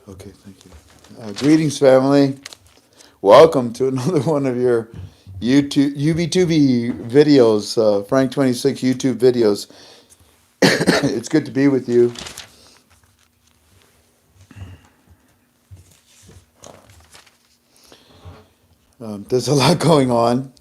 Okay, thank you. Greetings, family. Welcome to another one of your YouTube UB2B videos, Frank 26 YouTube videos. It's good to be with you. There's a lot going on.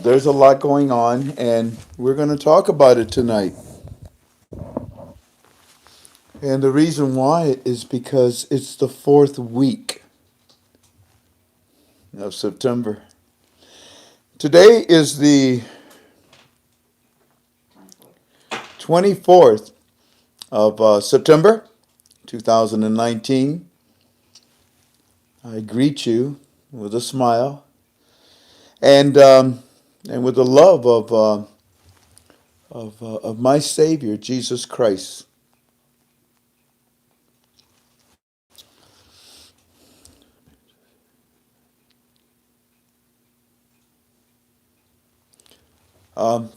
There's a lot going on, and we're going to talk about it tonight. And the reason why is because it's the fourth week of September. Today is the 24th of September 2019. I greet you with a smile and with the love of my Savior Jesus Christ.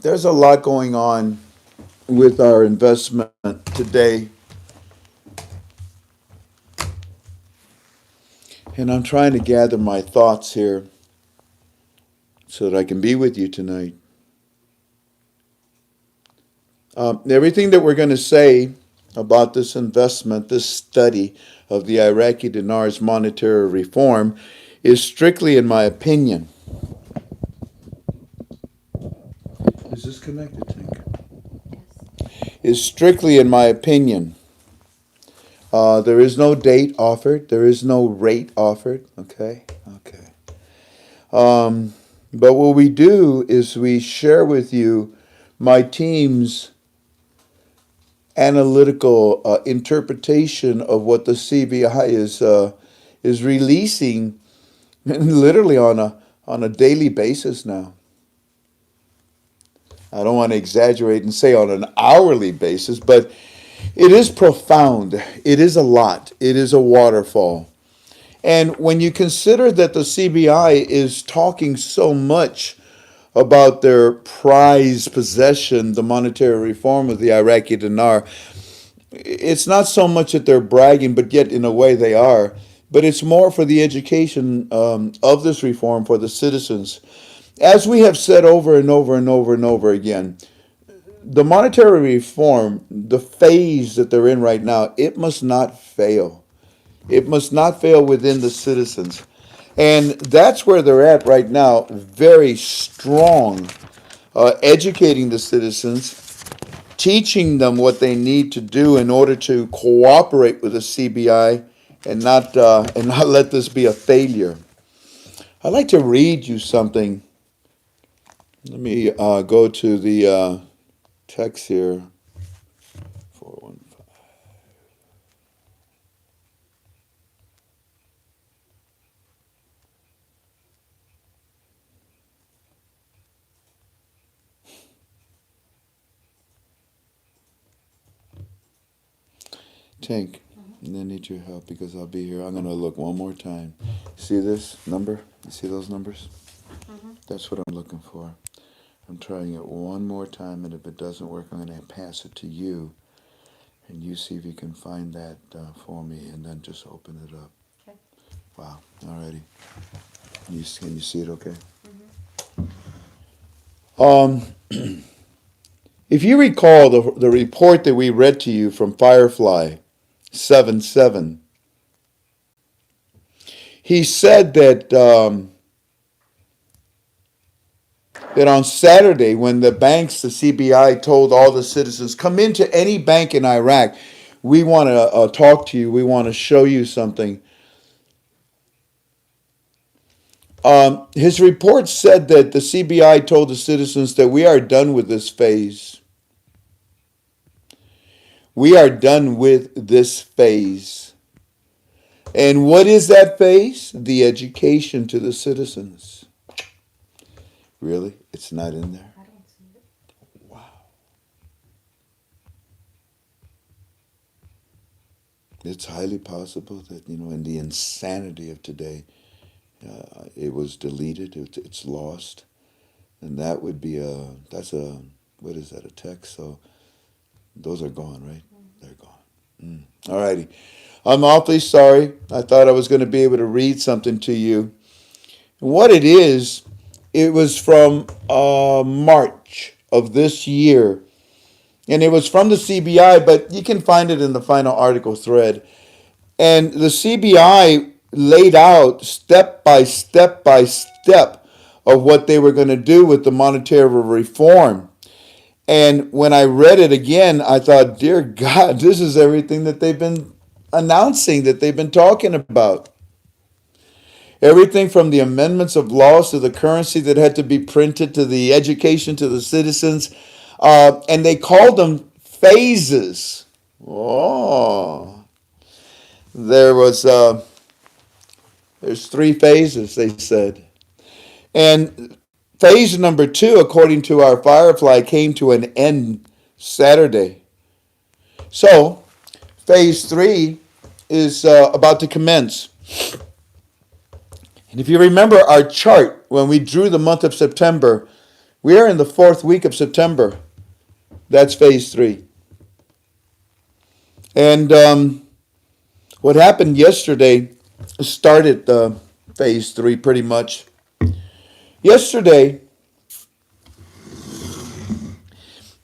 There's a lot going on with our investment today, and I'm trying to gather my thoughts here so that I can be with you tonight. Everything that we're going to say about this investment, this study of the Iraqi dinar's monetary reform, is strictly in my opinion. Is this connected, Tink? Is strictly in my opinion. There is no date offered. There is no rate offered. Okay. Okay. But what we do is we share with you my team's analytical interpretation of what the CBI is releasing, literally on a daily basis now. I don't want to exaggerate and say on an hourly basis, but it is profound. It is a lot. It is a waterfall. And when you consider that the CBI is talking so much about their prized possession, the monetary reform of the Iraqi dinar, it's not so much that they're bragging, but yet in a way they are. But it's more for the education of this reform for the citizens. As we have said over and over and over and over again, the monetary reform, the phase that they're in right now, it must not fail. It must not fail within the citizens. And that's where they're at right now, very strong, educating the citizens, teaching them what they need to do in order to cooperate with the CBI and not let this be a failure. I'd like to read you something. Let me go to the text here. 415. Tank, I need your help because I'll be here. I'm going to look one more time. See this number? You see those numbers? That's what I'm looking for. I'm trying it one more time, and if it doesn't work, I'm going to pass it to you, and you see if you can find that for me, and then just open it up. Okay. Wow. Alrighty. Can you see it okay? Um, if you recall the report that we read to you from Firefly 7:7, he said that on Saturday, when the banks, the CBI, told all the citizens, come into any bank in Iraq, we want to talk to you, we want to show you something. His report said that the CBI told the citizens that we are done with this phase. We are done with this phase. And what is that phase? The education to the citizens. Really? It's not in there? Wow. It's highly possible that, in the insanity of today, It was deleted. It's lost, and that would be that's a, what is that, a text? So those are gone, right? They're gone. All righty. I'm awfully sorry. I thought I was going to be able to read something to you. What it is, it was from March of this year. And it was from the CBI, but you can find it in the final article thread. And the CBI laid out step by step by step of what they were going to do with the monetary reform. And when I read it again, I thought, dear God, this is everything that they've been announcing, that they've been talking about. Everything from the amendments of laws to the currency that had to be printed to the education to the citizens. And they called them phases. Oh, there's 3 phases, they said. And phase number 2, according to our Firefly, came to an end Saturday. So, phase 3 is about to commence. And if you remember our chart, when we drew the month of September, we are in the 4th week of September. That's phase 3. And what happened yesterday started phase 3 pretty much. Yesterday,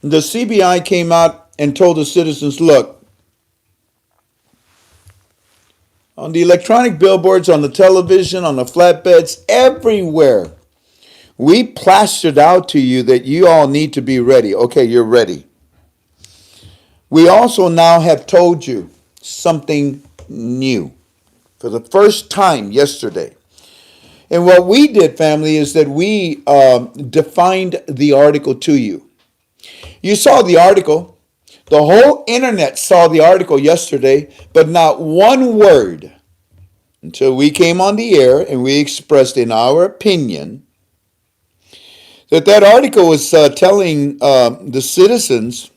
the CBI came out and told the citizens, look, on the electronic billboards, on the television, on the flatbeds, everywhere, we plastered out to you that you all need to be ready. Okay, you're ready. We also now have told you something new for the first time yesterday. And what we did, family, is that we defined the article to you. You saw the article. The whole internet saw the article yesterday, but not one word until we came on the air and we expressed in our opinion that article was telling the citizens,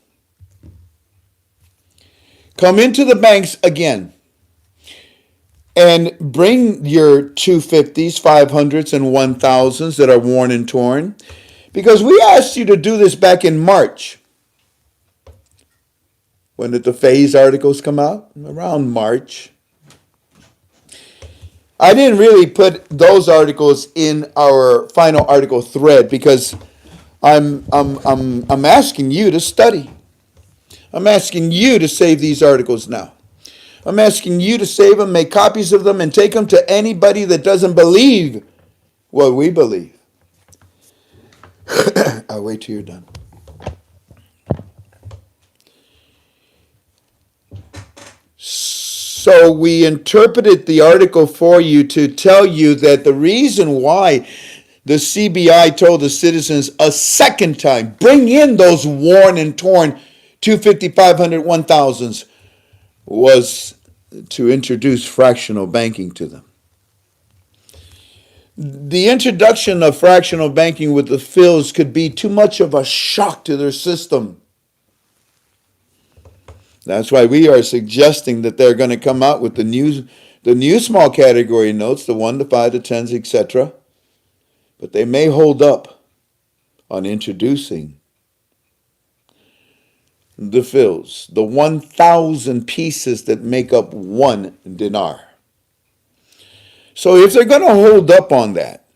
come into the banks again and bring your 250s, 500s, and 1000s that are worn and torn, because we asked you to do this back in March. When did the phase articles come out? Around March. I didn't really put those articles in our final article thread because I'm asking you to study. I'm asking you to save these articles now. I'm asking you to save them, make copies of them, and take them to anybody that doesn't believe what we believe. I'll wait till you're done. So we interpreted the article for you to tell you that the reason why the CBI told the citizens a second time, bring in those worn and torn 250, 500, 1000s, was to introduce fractional banking to them. The introduction of fractional banking with the fills could be too much of a shock to their system. That's why we are suggesting that they're going to come out with the new small category notes, the 1 to 5 to 10s, etc. But they may hold up on introducing the fills, the 1,000 pieces that make up 1 dinar. So if they're going to hold up on that,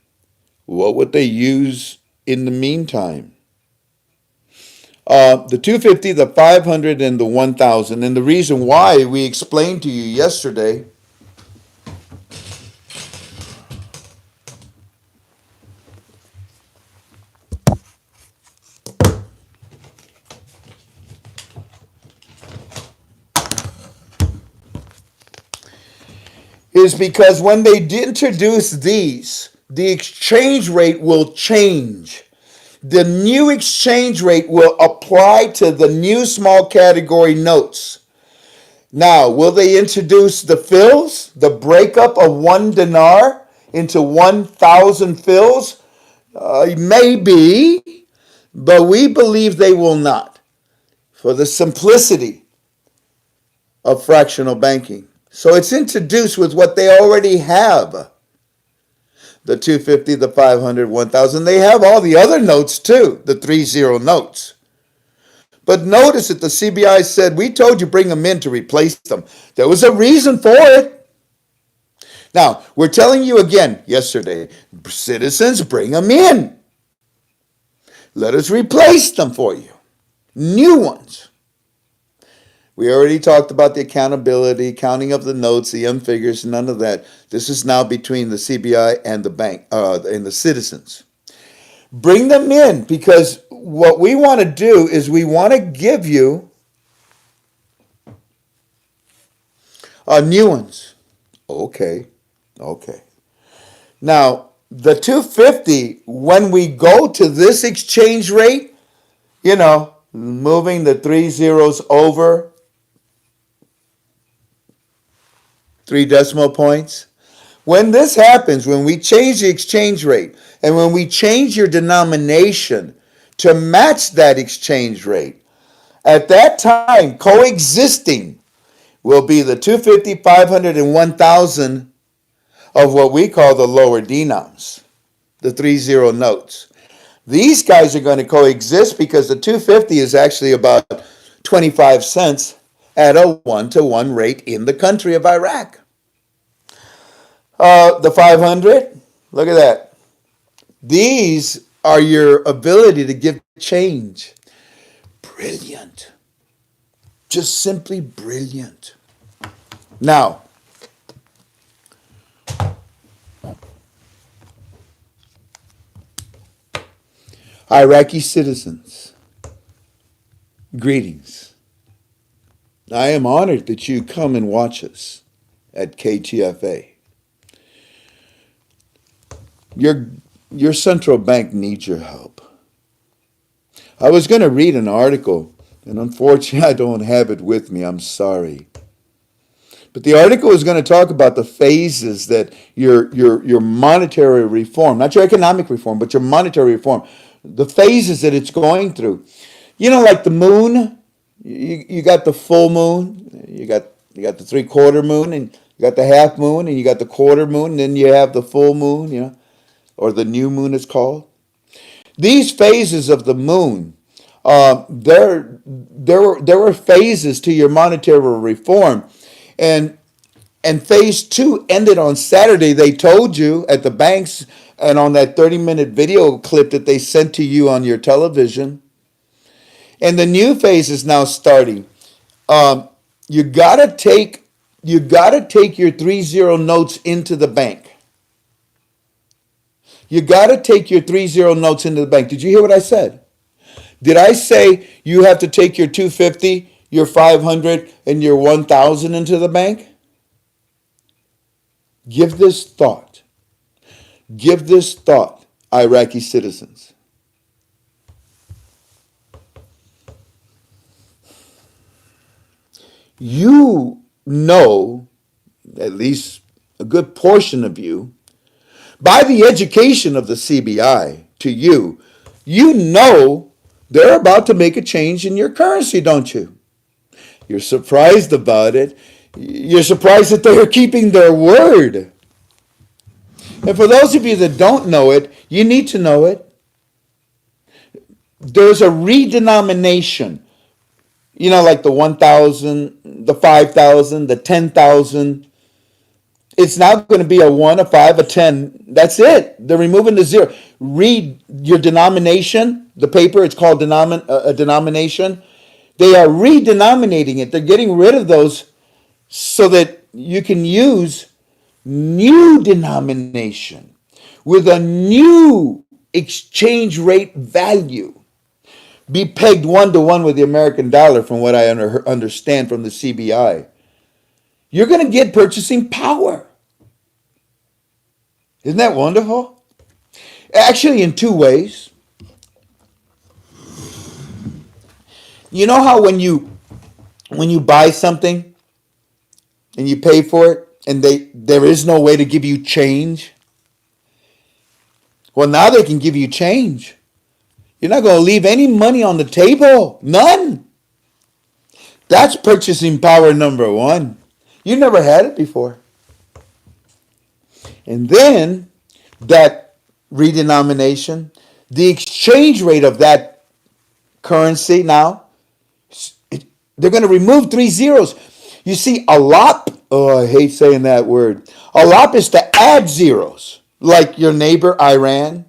what would they use in the meantime? The 250, the 500, and the 1,000. And the reason why we explained to you yesterday is because when they introduce these, the exchange rate will change. The new exchange rate will apply to the new small category notes. Now, will they introduce the fills, the breakup of 1 dinar into 1,000 fills? Maybe, but we believe they will not, for the simplicity of fractional banking. So it's introduced with what they already have. The 250, the 500, 1000. They have all the other notes too, the 30 notes. But notice that the CBI said, we told you bring them in to replace them. There was a reason for it. Now, we're telling you again yesterday, citizens, bring them in. Let us replace them for you. New ones. We already talked about the accountability, counting of the notes, the M figures, none of that. This is now between the CBI and the bank, and the citizens. Bring them in, because what we want to do is we want to give you new ones. Okay. Now, the 250, when we go to this exchange rate, moving the 3 zeros over 3 decimal points. When this happens, when we change the exchange rate and when we change your denomination to match that exchange rate, at that time, coexisting will be the 250, 500, and 1,000 of what we call the lower denoms, the 30 notes. These guys are going to coexist because the 250 is actually about 25 cents at a 1-to-1 rate in the country of Iraq. The 500, look at that. These are your ability to give change. Brilliant. Just simply brilliant. Now, Iraqi citizens, greetings. I am honored that you come and watch us at KTFA. Your central bank needs your help. I was going to read an article, and unfortunately I don't have it with me. I'm sorry. But the article is going to talk about the phases that your monetary reform, not your economic reform, but your monetary reform, the phases that it's going through. Like the moon, you got the full moon, you got the 3/4 moon, and you got the half moon, and you got the quarter moon, and then you have the full moon, or the new moon is called. These phases of the moon, there were phases to your monetary reform, and phase 2 ended on Saturday. They told you at the banks and on that 30-minute video clip that they sent to you on your television. And the new phase is now starting. You gotta take your 30 notes into the bank. You gotta take your 30 notes into the bank. Did you hear what I said? Did I say you have to take your 250, your 500, and your 1,000 into the bank? Give this thought. Give this thought, Iraqi citizens. You know, at least a good portion of you, by the education of the CBI to you, you know they're about to make a change in your currency, don't you? You're surprised about it. You're surprised that they are keeping their word. And for those of you that don't know it, you need to know it. There's a redenomination. Like the 1,000, the 5,000, the 10,000. It's now going to be a 1, a 5, a 10. That's it. They're removing the 0. Read your denomination, the paper, it's called a denomination. They are redenominating it. They're getting rid of those so that you can use new denomination with a new exchange rate value. Be pegged 1-to-1 with the American dollar, from what I understand from the CBI. You're going to get purchasing power. Isn't that wonderful? Actually, in 2 ways. You know how when you buy something and you pay for it and there is no way to give you change? Well, now they can give you change. You're not going to leave any money on the table. None. That's purchasing power number 1. You never had it before. And then that redenomination, the exchange rate of that currency now, they're going to remove 3 zeros. You see, a lot, oh, I hate saying that word. A lot is to add zeros, like your neighbor Iran.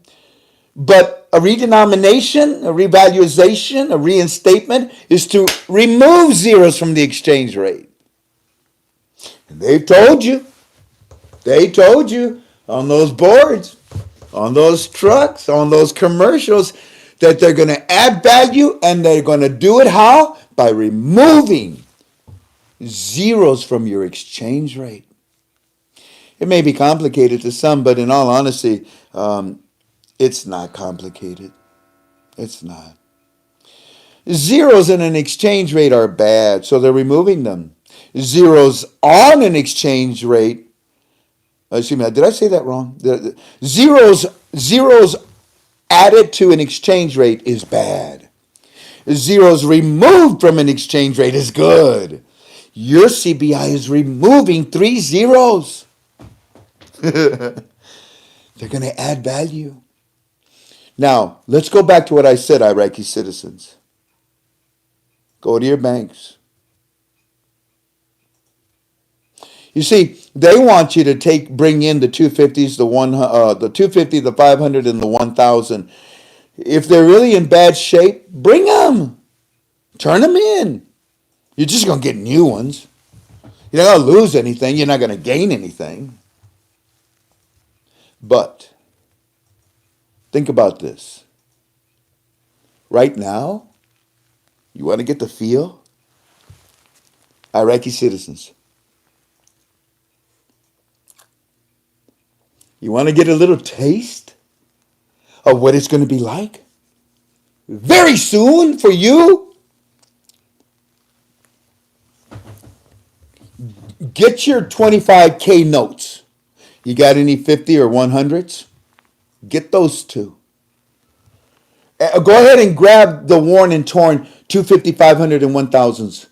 But a redenomination, a revaluation, a reinstatement is to remove zeros from the exchange rate. And they told you on those boards, on those trucks, on those commercials, that they're going to add value, and they're going to do it how? By removing zeros from your exchange rate. It may be complicated to some, but in all honesty, it's not complicated. It's not. Zeros in an exchange rate are bad, so they're removing them. Zeros on an exchange rate, excuse me, did I say that wrong? Zeros added to an exchange rate is bad. Zeros removed from an exchange rate is good. Your CBI is removing 3 zeros. They're going to add value. Now, let's go back to what I said, Iraqi citizens. Go to your banks. You see, they want you to bring in the 250s, the 250, the 500, and the 1,000. If they're really in bad shape, bring them. Turn them in. You're just going to get new ones. You're not going to lose anything. You're not going to gain anything. But think about this. Right now, you want to get the feel? Iraqi citizens. You want to get a little taste of what it's going to be like? Very soon for you. Get your 25K notes. You got any 50 or 100s? Get those two. Go ahead and grab the worn and torn 250, 500, and 1,000s.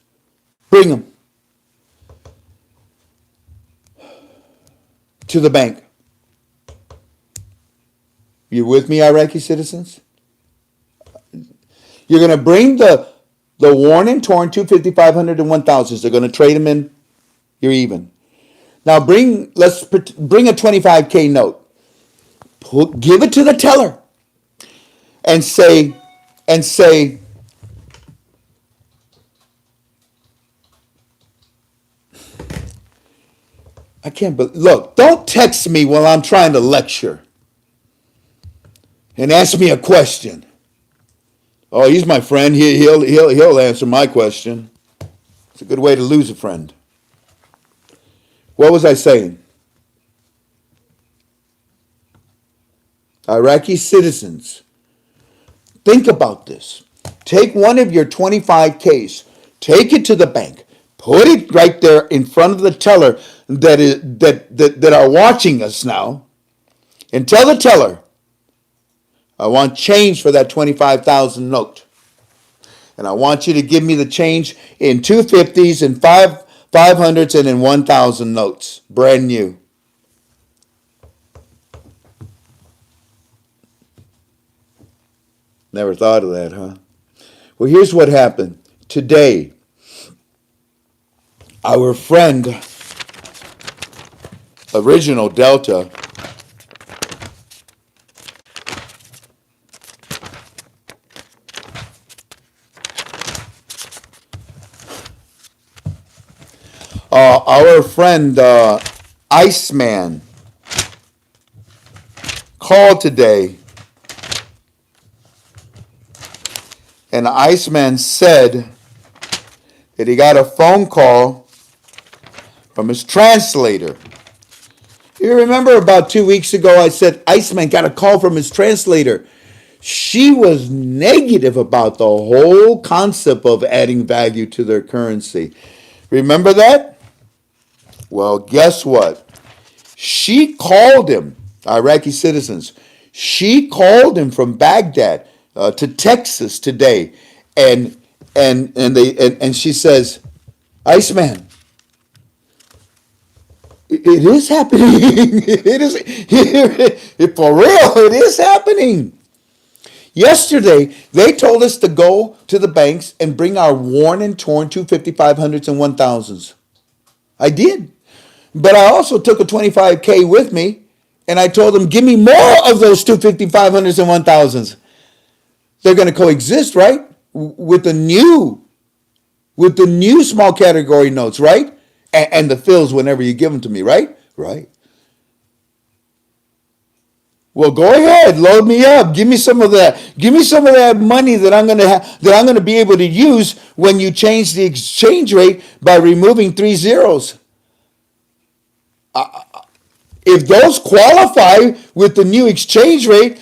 Bring them to the bank. You with me, Iraqi citizens? You're going to bring the worn and torn 250, 500, and 1,000s. They're going to trade them in. You're even. Now bring a 25K note. Give it to the teller. And say, I can't believe, look, don't text me while I'm trying to lecture and ask me a question. Oh, he's my friend. He'll answer my question. It's a good way to lose a friend. What was I saying? Iraqi citizens, think about this. Take one of your 25Ks, take it to the bank, put it right there in front of the teller that are watching us now, and tell the teller, I want change for that 25,000 note. And I want you to give me the change in 250s and 500s and in 1,000 notes. Brand new. Never thought of that, huh? Well, here's what happened. Today, our friend, Original Delta, our friend ICEMAN called today, and ICEMAN said that he got a phone call from his translator. You remember about 2 weeks ago I said ICEMAN got a call from his translator. She was negative about the whole concept of adding value to their currency. Remember that? Well, guess what? She called him, Iraqi citizens. She called him from Baghdad to Texas today, and she says, ICEMAN, It is happening. It is for real. It is happening. Yesterday, they told us to go to the banks and bring our worn and torn 250s, 500s, and 1000s. I did. But I also took a 25K with me, and I told them, give me more of those 250s, 500s, and 1000s. They're going to coexist, right? With the new small category notes, right? And the fills whenever you give them to me, right? Right. Well, go ahead, load me up. Give me some of that. Give me some of that money that I'm going to be able to use when you change the exchange rate by removing 3 zeros. If those qualify with the new exchange rate,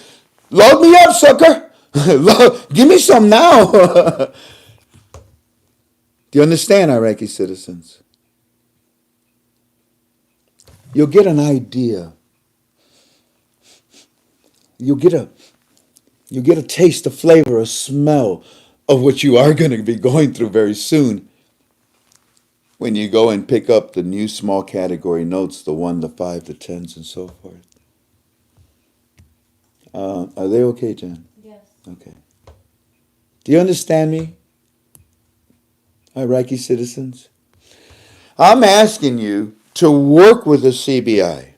load me up, sucker. Give me some now. Do you understand, Iraqi citizens? You'll get an idea. You'll get a taste, a flavor, a smell of what you are going to be going through very soon when you go and pick up the new small category notes, the 1, the 5, the 10s, and so forth. Are they okay, Jan? Yes. Okay. Do you understand me, Iraqi citizens? I'm asking you to work with the CBI.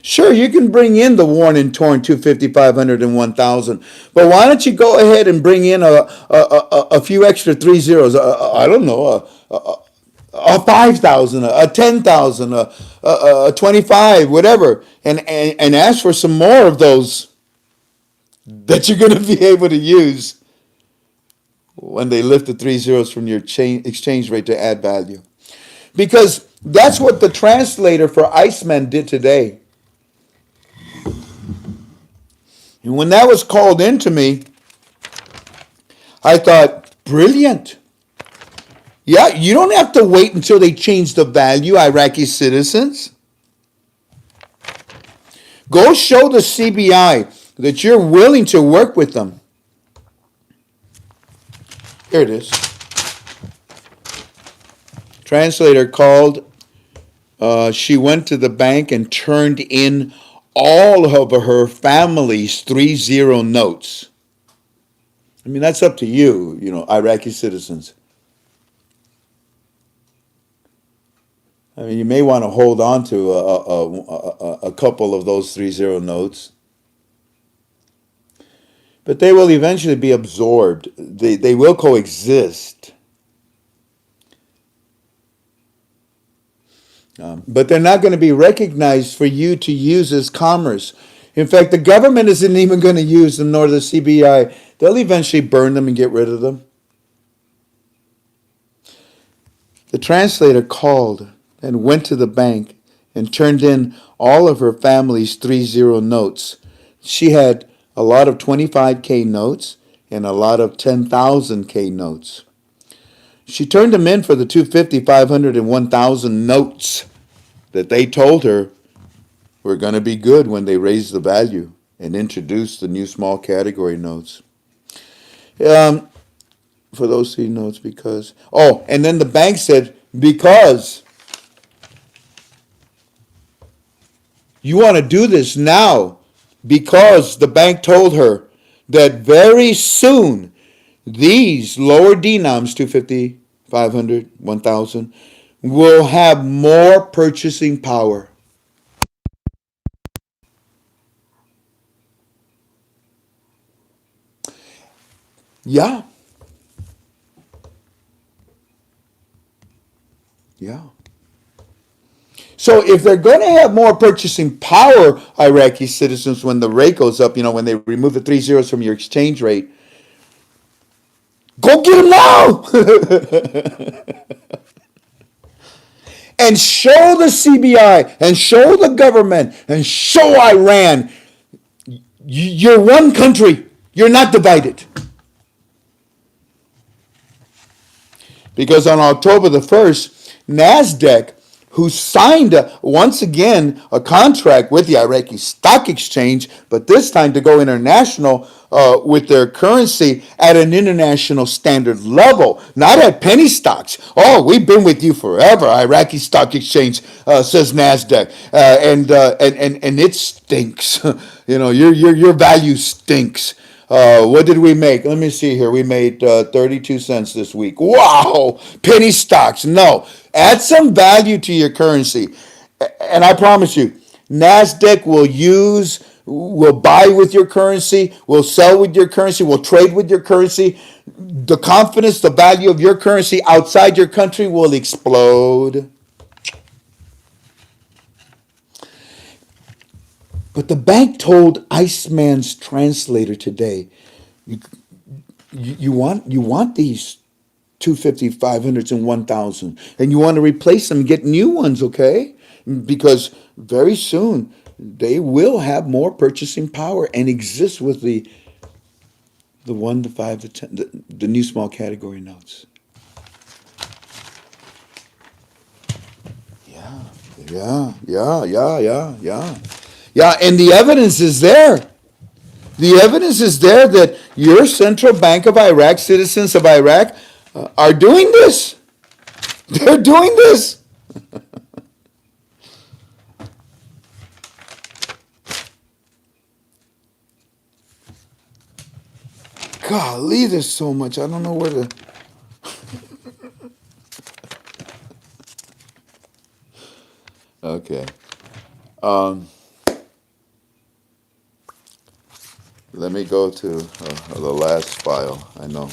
Sure, you can bring in the worn and torn 250, 500, and 1000, but why don't you go ahead and bring in a few extra 3 zeros? I don't know, a 5,000, a 10,000, a 25, whatever, and ask for some more of those that you're going to be able to use when they lift the 3 zeros from your exchange rate to add value. Because that's what the translator for ICEMAN did today. And when that was called into me, I thought, brilliant. Yeah, you don't have to wait until they change the value, Iraqi citizens. Go show the CBI that you're willing to work with them. Here it is. Translator called. She went to the bank and turned in all of her family's 3-0 notes. I mean, that's up to you, Iraqi citizens. I mean, you may want to hold on to a couple of those 3-0 notes. But they will eventually be absorbed. They will coexist. But they're not going to be recognized for you to use as commerce. In fact, the government isn't even going to use them, nor the CBI. They'll eventually burn them and get rid of them. The translator called and went to the bank and turned in all of her family's 3-0 notes. She had a lot of 25K notes and a lot of 10,000K notes. She turned them in for the 250, 500, and 1,000 notes that they told her were going to be good when they raised the value and introduced the new small category notes. For those 3 notes, because... Oh, and then the bank said, because you want to do this now, because the bank told her that very soon these lower denoms, 250, 500, 1,000, will have more purchasing power. Yeah. Yeah. So if they're going to have more purchasing power, Iraqi citizens, when the rate goes up, when they remove the 3 zeros from your exchange rate, go get them now! And show the CBI, and show the government, and show Iran, you're one country. You're not divided. Because on October the 1st, NASDAQ, who signed, once again, a contract with the Iraqi Stock Exchange, but this time to go international with their currency at an international standard level, not at penny stocks. Oh, we've been with you forever, Iraqi Stock Exchange, says NASDAQ, and it stinks. Your value stinks. What did we make? Let me see here. We made 32 cents this week. Wow! Penny stocks. No. Add some value to your currency. And I promise you, NASDAQ will buy with your currency, will sell with your currency, will trade with your currency. The confidence, the value of your currency outside your country will explode. But the bank told ICEMAN's translator today, you want these 250, 500s, and 1,000, and you want to replace them and get new ones, okay? Because very soon they will have more purchasing power and exist with the 1, the 5, the 10, the new small category notes. Yeah, and the evidence is there. The evidence is there that your Central Bank of Iraq, citizens of Iraq, are doing this. They're doing this. Golly, there's so much. I don't know where to. Okay. Let me go to the last file. I know.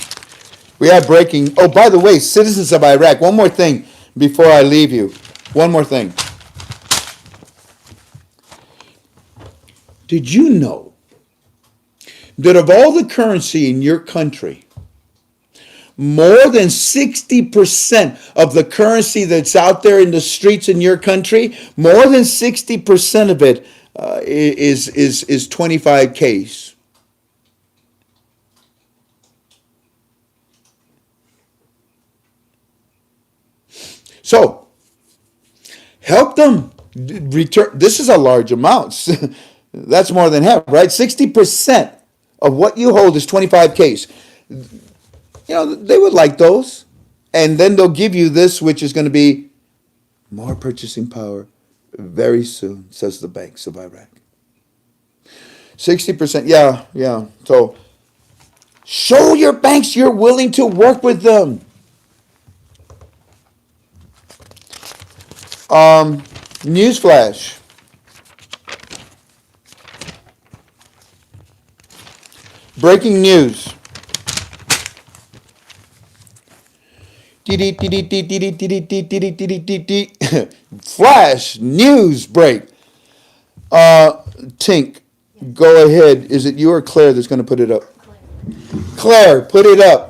We have breaking. Oh, by the way, citizens of Iraq, one more thing before I leave you. One more thing. Did you know that of all the currency in your country, more than 60% of the currency that's out there in the streets in your country, more than 60% of it is 25Ks? So, help them return. This is a large amount. That's more than half, right? 60% of what you hold is 25Ks. They would like those. And then they'll give you this, which is going to be more purchasing power very soon, says the banks of Iraq. 60%, yeah. So, show your banks you're willing to work with them. Newsflash. Breaking news. Flash news break. Tink, go ahead. Is it you or Claire that's going to put it up? Claire, put it up.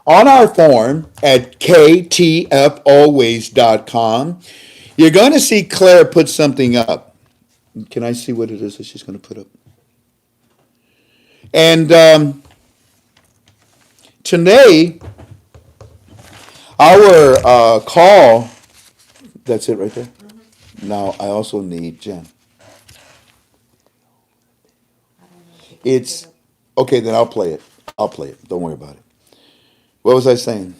On our form at ktfolways.com, you're going to see Claire put something up. Can I see what it is that she's going to put up? And today, our call, that's it right there? Now, I also need Jen. It's, okay, then I'll play it. Don't worry about it. What was I saying?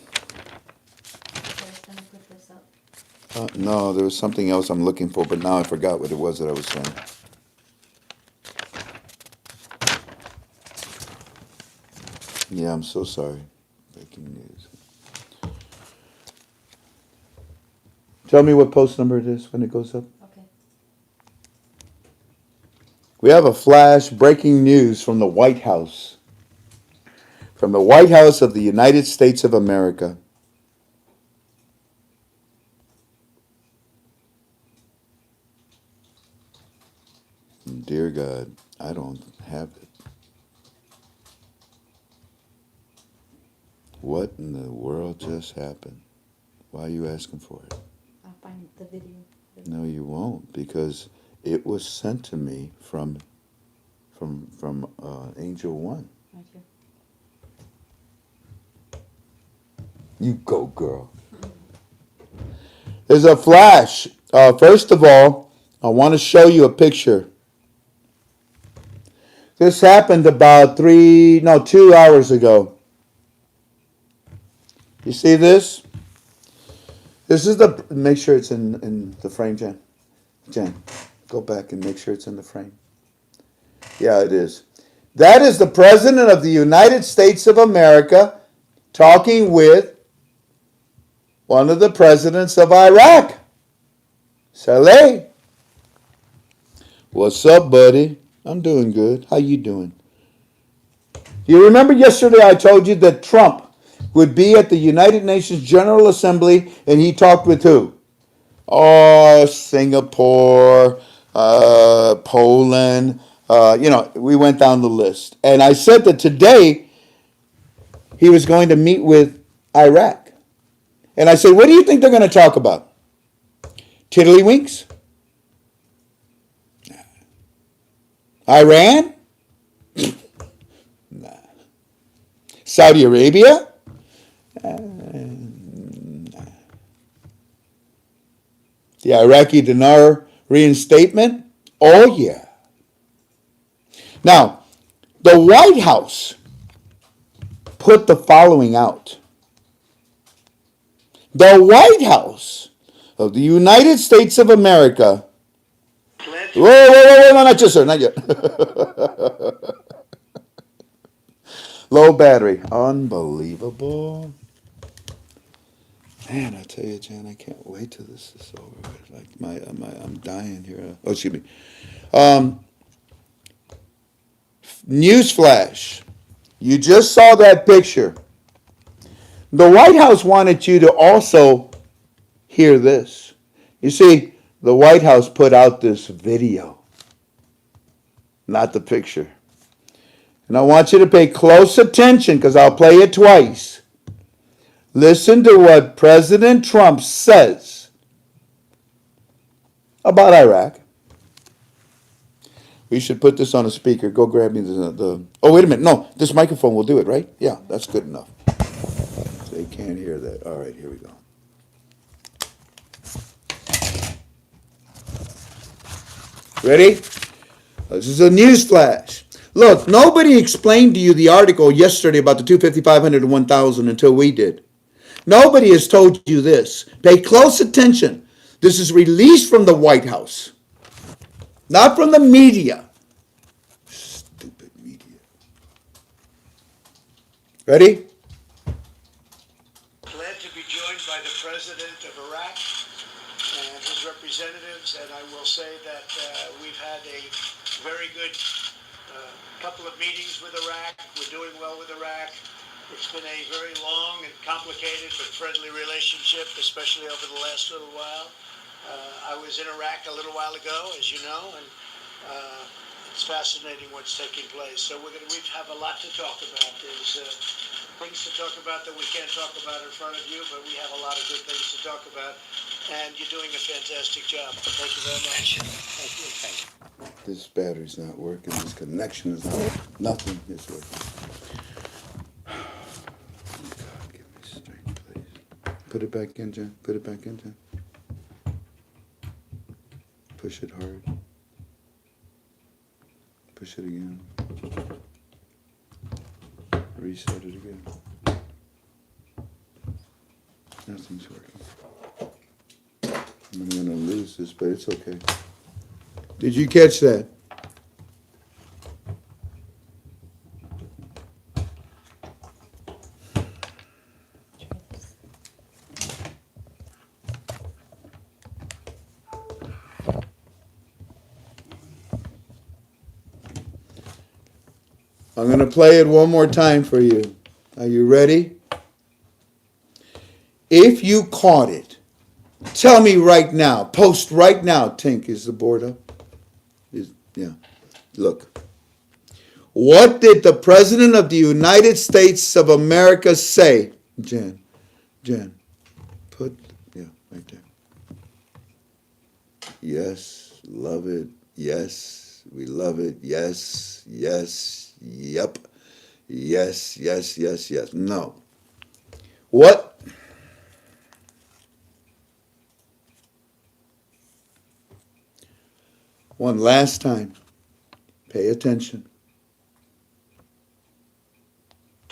No, there was something else I'm looking for, but now I forgot what it was that I was saying. Yeah, I'm so sorry. Breaking news. Tell me what post number it is when it goes up. Okay. We have a flash breaking news from the White House. From the White House of the United States of America. Dear God, I don't have it. What in the world just happened? Why are you asking for it? I'll find the video. No, you won't, because it was sent to me from Angel One. Okay. You go, girl. There's a flash. First of all, I want to show you a picture. This happened about 2 hours ago. You see this? This is make sure it's in the frame, Jen. Jen, go back and make sure it's in the frame. Yeah, it is. That is the President of the United States of America talking with one of the presidents of Iraq. Saleh. What's up, buddy? I'm doing good. How you doing? You remember yesterday I told you that Trump would be at the United Nations General Assembly, and he talked with who? Oh, Singapore, Poland. We went down the list. And I said that today he was going to meet with Iraq. And I said, what do you think they're going to talk about? Tiddlywinks? Iran? Nah. Saudi Arabia? Nah. The Iraqi dinar reinstatement? Oh, yeah. Now, the White House put the following out. The White House of the United States of America. Whoa, no, not just, sir, not yet. Low battery. Unbelievable. Man, I tell you, Jan, I can't wait till this is over. Like I'm dying here. Oh, excuse me. Newsflash. You just saw that picture. The White House wanted you to also hear this. You see, the White House put out this video, not the picture. And I want you to pay close attention because I'll play it twice. Listen to what President Trump says about Iraq. We should put this on a speaker. Go grab me the oh, wait a minute. No, this microphone will do it, right? Yeah, that's good enough. They can't hear that. All right, here we go. Ready? This is a news flash. Look, nobody explained to you the article yesterday about the 250, 500, and 1,000 until we did. Nobody has told you this. Pay close attention. This is released from the White House, not from the media. Stupid media. Ready? Glad to be joined by the President of Iraq and his representatives, and I will say that we've had a very good couple of meetings with Iraq. We're doing well with Iraq. It's been a very long and complicated but friendly relationship, especially over the last little while. I was in Iraq a little while ago, as you know, and it's fascinating what's taking place. So we have a lot to talk about. There's things to talk about that we can't talk about in front of you, but we have a lot of good things to talk about, and you're doing a fantastic job. Thank you very much. Thank you. Thank you. This battery's not working. This connection is not working. Nothing is working. God, give me strength, please. Put it back in, Jen. Put it back in, Jen. Push it hard. Push it again. Reset it again. Nothing's working. I'm going to lose this, but it's okay. Did you catch that? I'm going to play it one more time for you. Are you ready? If you caught it, tell me right now. Post right now. Tink, is the board up? Yeah. Look. What did the President of the United States of America say? Jen, put, yeah, right there. Yes, love it. Yes, we love it. Yes, yep. Yes. No. What One last time. Pay attention.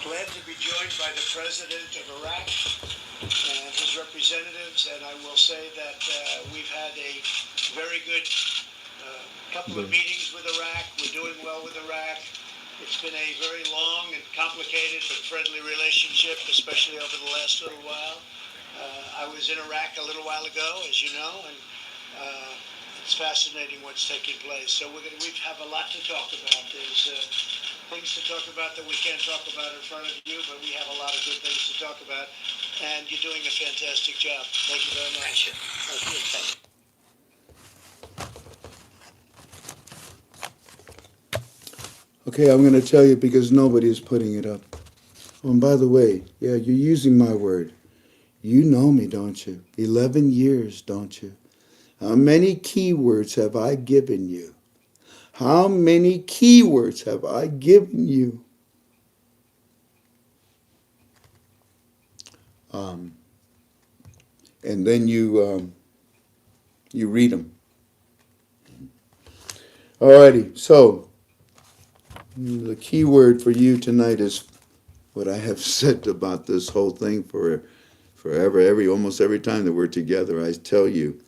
Glad to be joined by the President of Iraq and his representatives, and I will say that we've had a very good couple of meetings with Iraq. We're doing well with Iraq. It's been a very long and complicated but friendly relationship, especially over the last little while. I was in Iraq a little while ago, as you know, and it's fascinating what's taking place. So we have a lot to talk about. There's things to talk about that we can't talk about in front of you, but we have a lot of good things to talk about. And you're doing a fantastic job. Thank you very much. Thank you. Okay, I'm going to tell you because nobody is putting it up. Oh, and by the way, yeah, you're using my word. You know me, don't you? 11 years, don't you? How many keywords have I given you? How many keywords have I given you? And then you read them. Alrighty, so the key word for you tonight is what I have said about this whole thing forever. Almost every time that we're together, I tell you,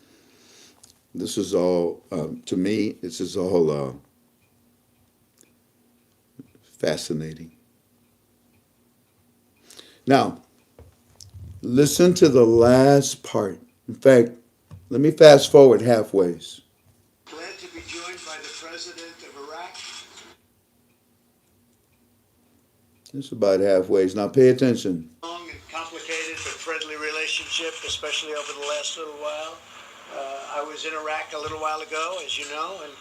this is all, to me, this is all fascinating. Now, listen to the last part. In fact, let me fast forward halfway. Glad to be joined by the President of Iraq. It's about halfway. Now pay attention. Long and complicated but friendly relationship, especially over the last little while. I was in Iraq a little while ago, as you know, and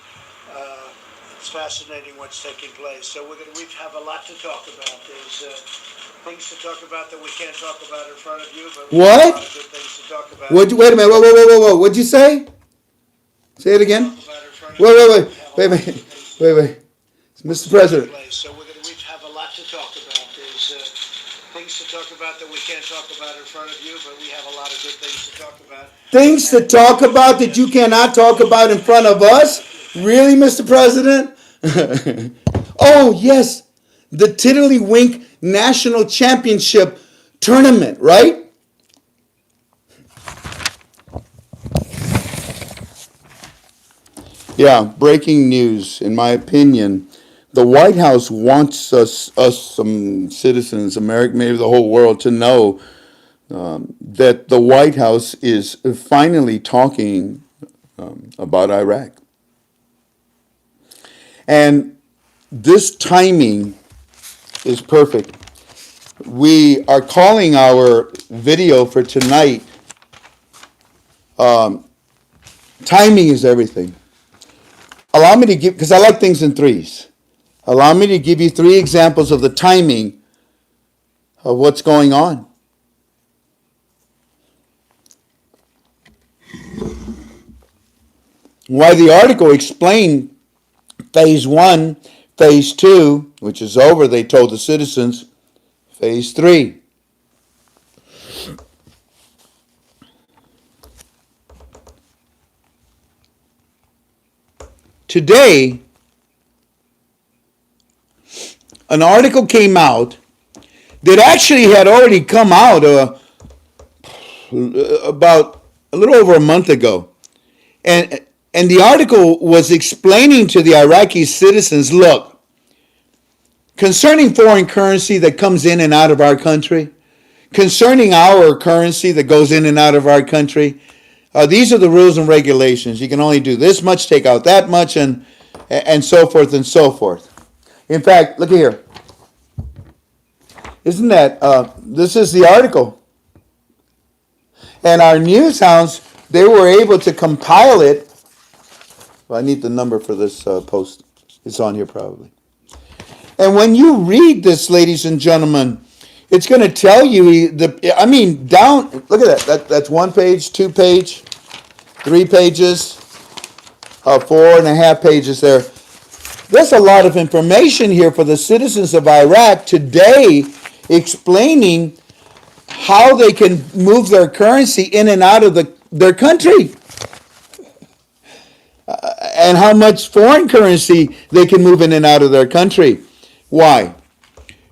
it's fascinating what's taking place. So we have a lot to talk about. There's things to talk about that we can't talk about in front of you, but we have a lot of good things to talk about. Wait a minute. Whoa. What'd you say? Say it again. Wait. Mr. President. So we have a lot to talk about. There's things to talk about that we can't talk about in front of you, but we have a lot of good things to talk about. Things to talk about that you cannot talk about in front of us? Really, Mr. President? Oh, yes. The Tiddlywink National Championship Tournament, right? Yeah, breaking news. In my opinion, the White House wants us some citizens, America, maybe the whole world, to know that the White House is finally talking about Iraq. And this timing is perfect. We are calling our video for tonight, timing is everything. Allow me to give, because I like things in threes. Allow me to give you 3 examples of the timing of what's going on. Why the article explained phase 1, phase 2, which is over, they told the citizens, phase 3. Today, an article came out that actually had already come out about a little over a month ago. And the article was explaining to the Iraqi citizens, look, concerning foreign currency that comes in and out of our country, concerning our currency that goes in and out of our country, these are the rules and regulations. You can only do this much, take out that much, and so forth and so forth. In fact, look here. Isn't that, this is the article. And our news hounds, they were able to compile it. Well, I need the number for this post. It's on here probably. And when you read this, ladies and gentlemen, it's going to tell you, down, look at that. That's 1 page, 2 page, 3 pages, 4.5 pages there. There's a lot of information here for the citizens of Iraq today explaining how they can move their currency in and out of their country. and how much foreign currency they can move in and out of their country. Why?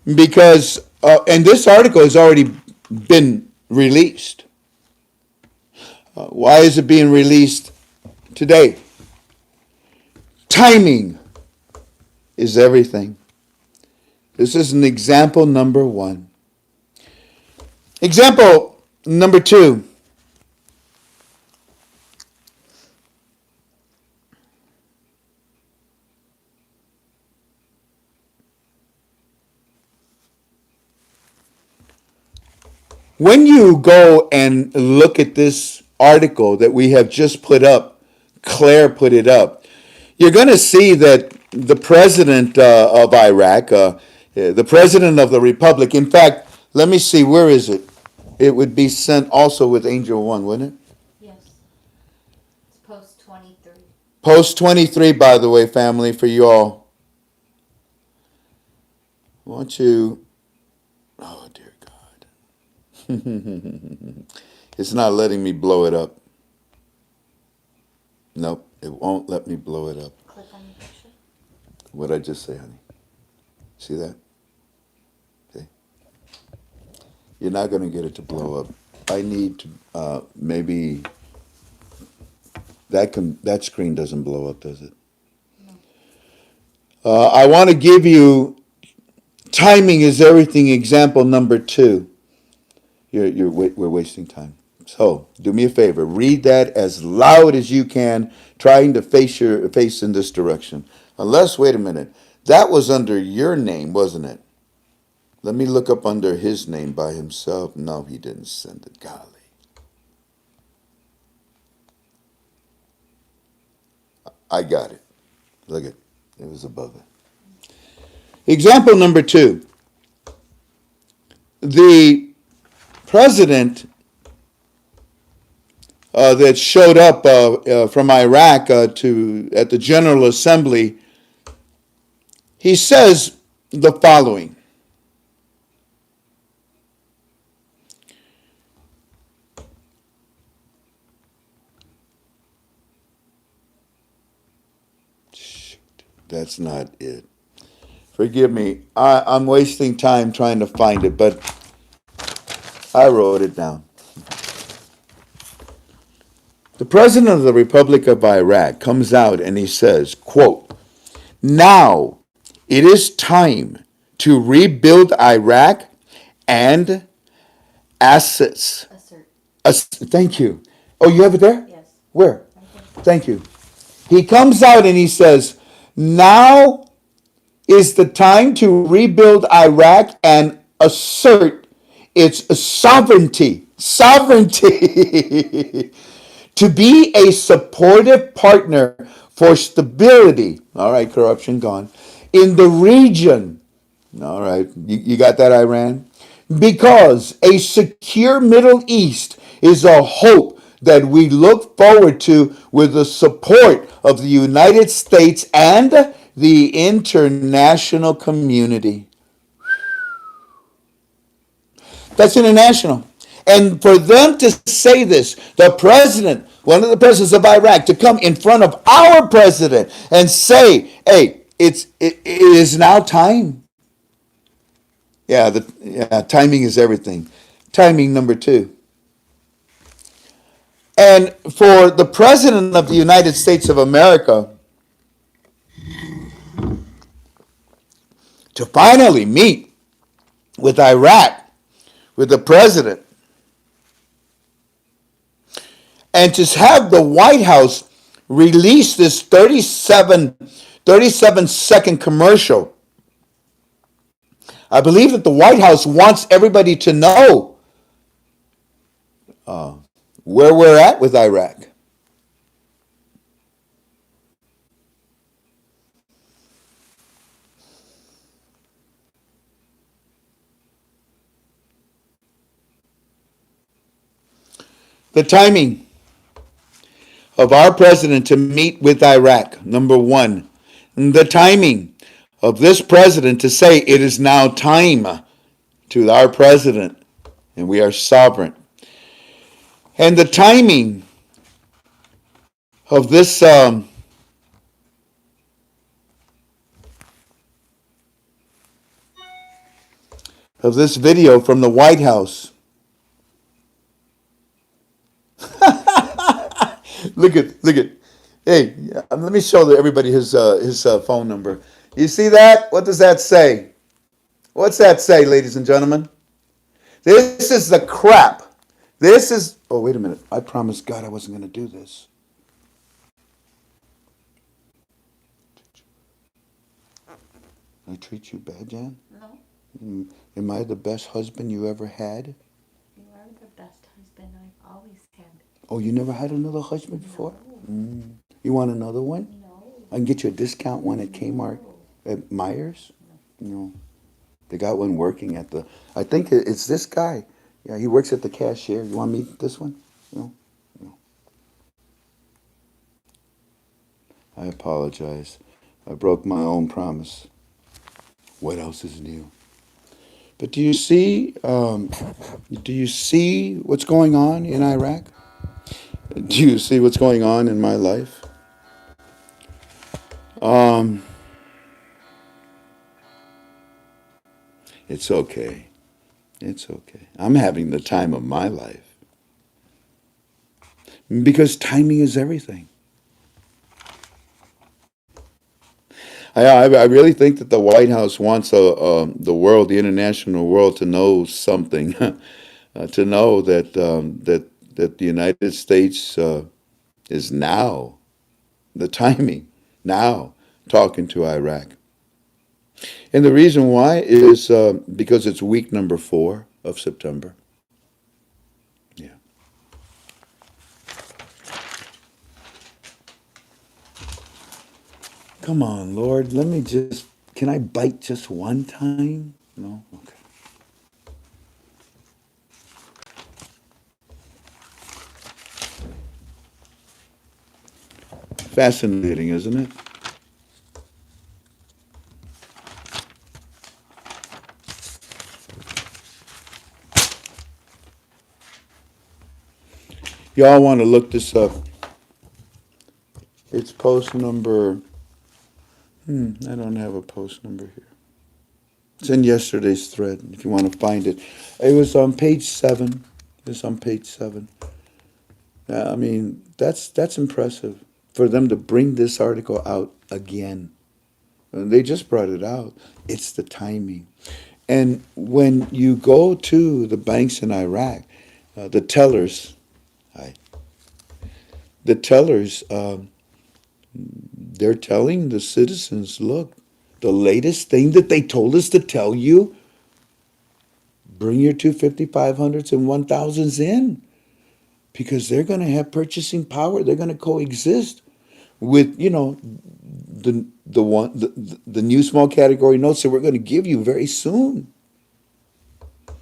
Because, and this article has already been released. Why is it being released today? Timing is everything. This is an example number one. Example number two. When you go and look at this article that we have just put up, Claire put it up, you're going to see that the president of Iraq, the president of the republic, in fact, let me see, where is it? It would be sent also with Angel One, wouldn't it? Yes. It's post 23. Post 23, by the way, family, for you all. I want you, oh dear God. It's not letting me blow it up. Nope, it won't let me blow it up. Click on the picture. What'd I just say, honey? See that? See? You're not going to get it to blow up. I need to, maybe, that screen doesn't blow up, does it? No. I want to give you timing is everything. Example number two. We're wasting time. So do me a favor. Read that as loud as you can, trying to face in this direction. Unless, wait a minute, that was under your name, wasn't it? Let me look up under his name by himself. No, he didn't send it. Golly. I got it. Look at it was above it. Example number two. The president that showed up from Iraq at the General Assembly, he says the following. Shoot, that's not it. Forgive me. I'm wasting time trying to find it, but I wrote it down. The president of the Republic of Iraq comes out and he says, quote, "Now it is time to rebuild Iraq and assets." Assert. Thank you. Oh, you have it there? Yes. Where? Okay. Thank you. He comes out and he says, "Now is the time to rebuild Iraq and assert its sovereignty." Sovereignty. To be a supportive partner for stability. All right, corruption gone. In the region. All right, you got that, Iran? Because a secure Middle East is a hope that we look forward to with the support of the United States and the international community. That's international. And for them to say this, the president, one of the presidents of Iraq, to come in front of our president and say, hey, it is now time. Yeah, timing is everything. Timing number two. And for the president of the United States of America to finally meet with Iraq, with the president, and to have the White House release this 37-second commercial. I believe that the White House wants everybody to know where we're at with Iraq. The timing of our president to meet with Iraq, number one. The timing of this president to say it is now time to our president, and we are sovereign. And the timing of this of this video from the White House. Look at. Hey, let me show everybody his phone number. You see that? What does that say? What's that say, ladies and gentlemen? This is the crap. This is. Oh, wait a minute. I promised God I wasn't going to do this. I treat you bad, Jan? No, Am I the best husband you ever had? you are the best husband I've always had. Oh, you never had another husband before? No, You want another one? no, I can get you a discount one at Kmart, at Myers. No, they got one working at the. I think it's this guy. Yeah, he works at the cashier. You want me this one? No, no. I apologize. I broke my own promise. What else is new? But do you see? Do you see what's going on in Iraq? Do you see what's going on in my life? It's okay. It's okay. I'm having the time of my life. Because timing is everything. I really think that the White House wants the world, the international world, to know something, to know that the United States is now, the timing, now, talking to Iraq. And the reason why is because it's week number 4 of September. Yeah. Come on, Lord, let me just, can I bite just one time? No? Okay. Fascinating, isn't it? Y'all want to look this up. It's post number, I don't have a post number here. It's in yesterday's thread, if you want to find it. It was on page 7. It's on page 7. I mean, that's impressive for them to bring this article out again. They just brought it out. It's the timing. And when you go to the banks in Iraq, the tellers, hi, the tellers, they're telling the citizens, look, the latest thing that they told us to tell you, bring your 25500s and 1000s in, because they're going to have purchasing power. They're going to coexist with, the new small category notes that we're going to give you very soon.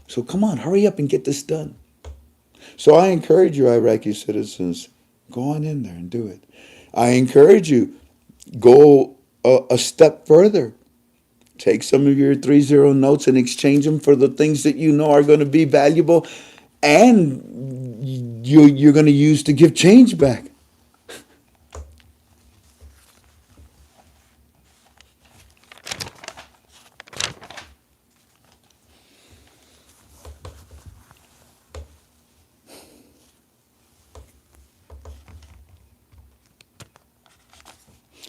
So come on, hurry up and get this done. So I encourage you, Iraqi citizens, go on in there and do it. I encourage you, go a step further. Take some of your 3-0 notes and exchange them for the things that you know are going to be valuable and you're going to use to give change back.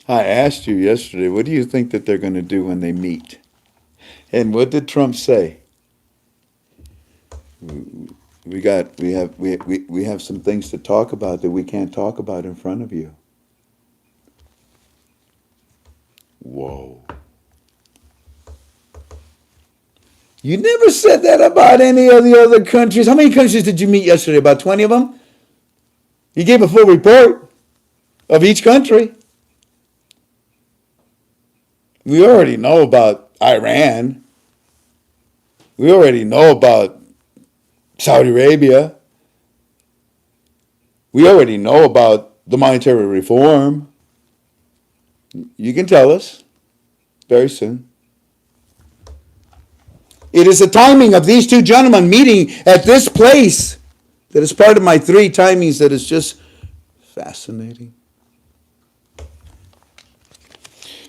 I asked you yesterday, what do you think that they're going to do when they meet? And what did Trump say? We have some things to talk about that we can't talk about in front of you. Whoa. You never said that about any of the other countries. How many countries did you meet yesterday? About 20 of them? You gave a full report of each country. We already know about Iran. We already know about Saudi Arabia. We already know about the monetary reform. You can tell us very soon. It is the timing of these two gentlemen meeting at this place that is part of my 3 timings that is just fascinating.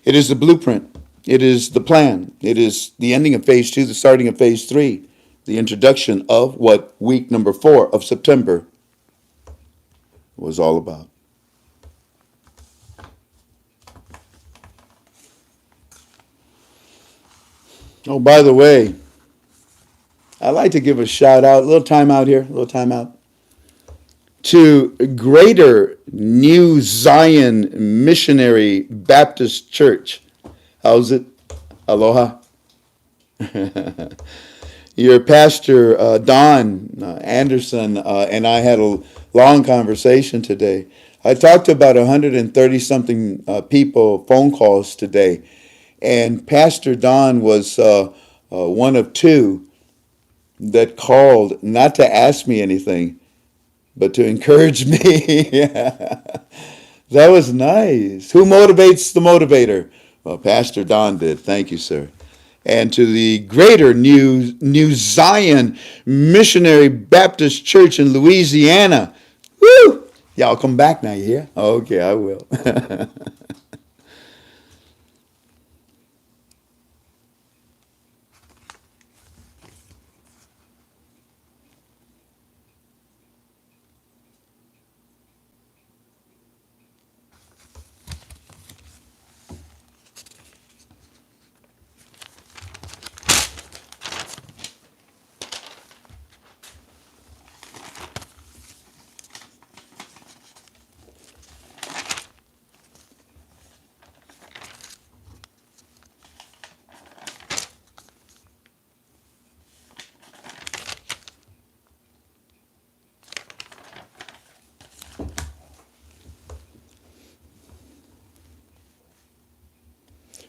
It is the blueprint It is the plan. It is the ending of phase 2, the starting of phase 3, the introduction of what week number 4 of September was all about. Oh, by the way, I'd like to give a shout out, a little time out here, a little time out, to Greater New Zion Missionary Baptist Church. How's it? Aloha. Your pastor, Don Anderson, and I had a long conversation today. I talked to about 130 something people, phone calls today. And Pastor Don was one of two that called not to ask me anything, but to encourage me. That was nice. Who motivates the motivator? Well, Pastor Don did. Thank you, sir. And to the Greater New Zion Missionary Baptist Church in Louisiana. Woo! Y'all come back now, you hear? Okay, I will.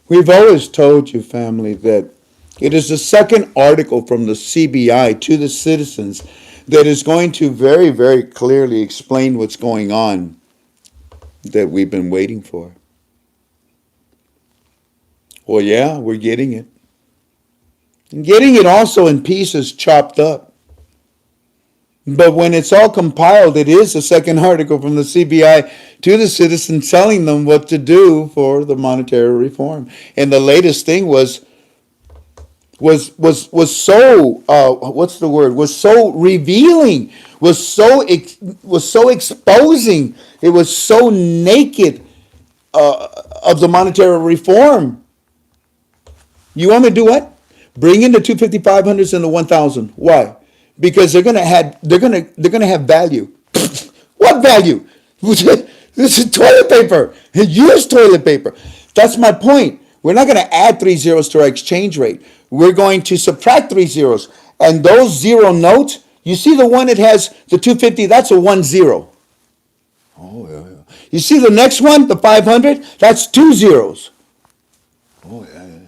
We've always told you, family, that it is the second article from the CBI to the citizens that is going to very, very clearly explain what's going on that we've been waiting for. Well, yeah, we're getting it. And getting it also in pieces chopped up. But when it's all compiled, it is the second article from the CBI to the citizens telling them what to do for the monetary reform. And the latest thing was so what's the word? Was so revealing, was so exposing. It was so naked of the monetary reform. You want me to do what? Bring in the 250, 500s and the 1,000. Why? Because they're gonna have value. What value? This is toilet paper. Used toilet paper. That's my point. We're not gonna add 3 zeros to our exchange rate. We're going to subtract 3 zeros. And those zero notes, you see the one that has the 250, that's a 1 0. Oh yeah, yeah. You see the next one, the 500, that's 2 zeros. Oh yeah, yeah.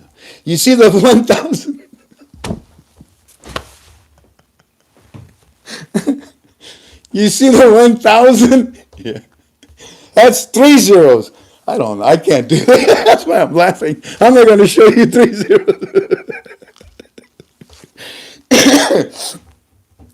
You see the 1,000? You see the 1,000? Yeah. That's 3 zeros. I don't know. I can't do that. That's why I'm laughing. I'm not going to show you 3 zeros.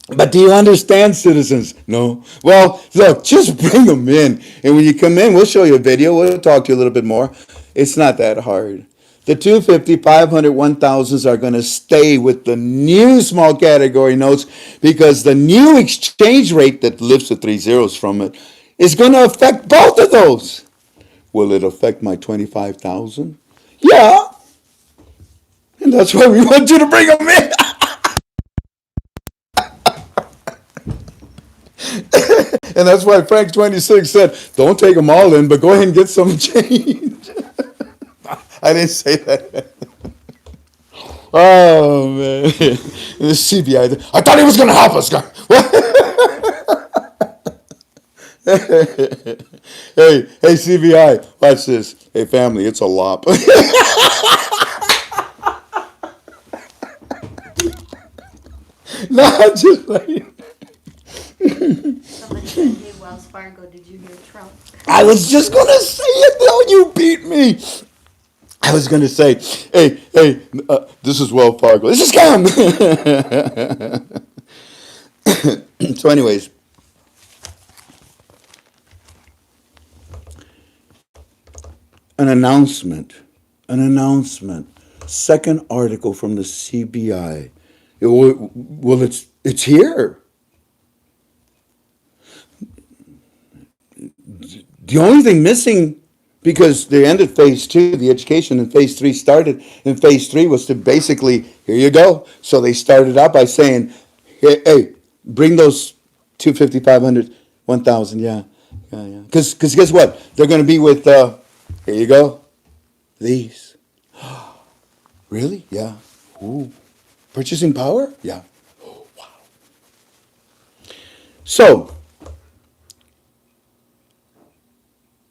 But do you understand, citizens? No. Well, look, just bring them in. And when you come in, we'll show you a video. We'll talk to you a little bit more. It's not that hard. The 250, 500, 1,000s are going to stay with the new small category notes because the new exchange rate that lifts the 3 zeros from it is going to affect both of those. Will it affect my 25,000? Yeah. And that's why we want you to bring them in. And that's why Frank 26 said, don't take them all in, but go ahead and get some change. I didn't say that. Oh, man. The CBI, I thought he was going to help us. Hey, CBI, watch this. Hey, family, it's a lop. No, just like... Somebody said, hey, Wells Fargo, did you hear Trump? I was just going to say it. No, you beat me. I was going to say, hey, this is Wells Fargo. This is scam. So anyways, an an announcement. Second article from the CBI. Well, it's here. The only thing missing, because they ended phase 2, the education, and phase 3 started, and phase 3 was to basically, here you go. So they started out by saying, hey, bring those 250, 500, 1,000, yeah. Because guess what? They're going to be with, here you go, these. Really? Yeah. Ooh. Purchasing power? Yeah. Oh, wow. So,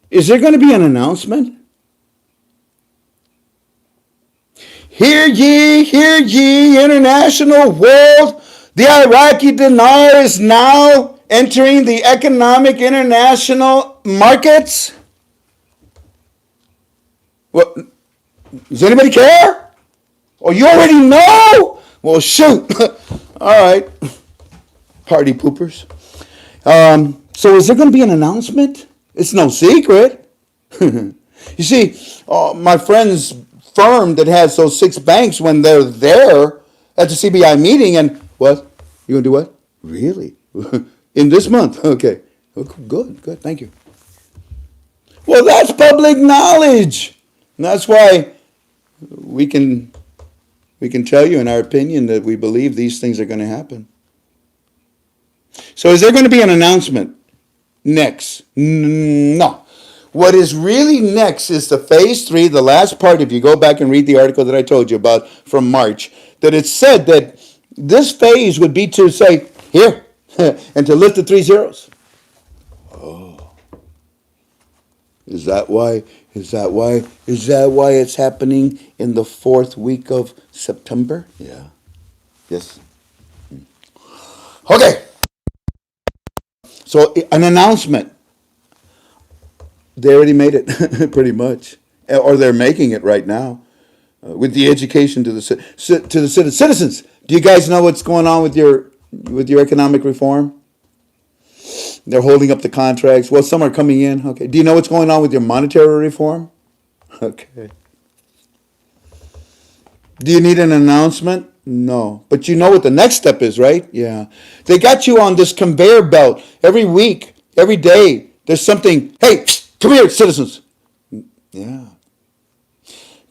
is there going to be an announcement? Hear ye, international world. The Iraqi dinar is now entering the economic international markets. What? Does anybody care? Oh, you already know? Well, shoot. All right. Party poopers. So is there going to be an announcement? It's no secret. You see, my friend's firm that has those 6 banks, when they're there at the CBI meeting, and what? You going to do what? Really? In this month? Okay. Good, thank you. Well, that's public knowledge. And that's why we can tell you in our opinion that we believe these things are going to happen. So is there going to be an announcement next? No. What is really next is the phase 3, the last part, if you go back and read the article that I told you about from March, that it said that this phase would be to say, here, and to lift the 3 zeros. Oh. Is that why it's happening in the 4th week of September? Yeah. Yes. Okay. So an announcement. They already made it, pretty much, or they're making it right now, with the education to the citizens. Do you guys know what's going on with your economic reform? They're holding up the contracts. Well, some are coming in. Okay. Do you know what's going on with your monetary reform? Okay. Do you need an announcement? No. But you know what the next step is, right? Yeah. They got you on this conveyor belt every week, every day. There's something, hey, come here, citizens. Yeah.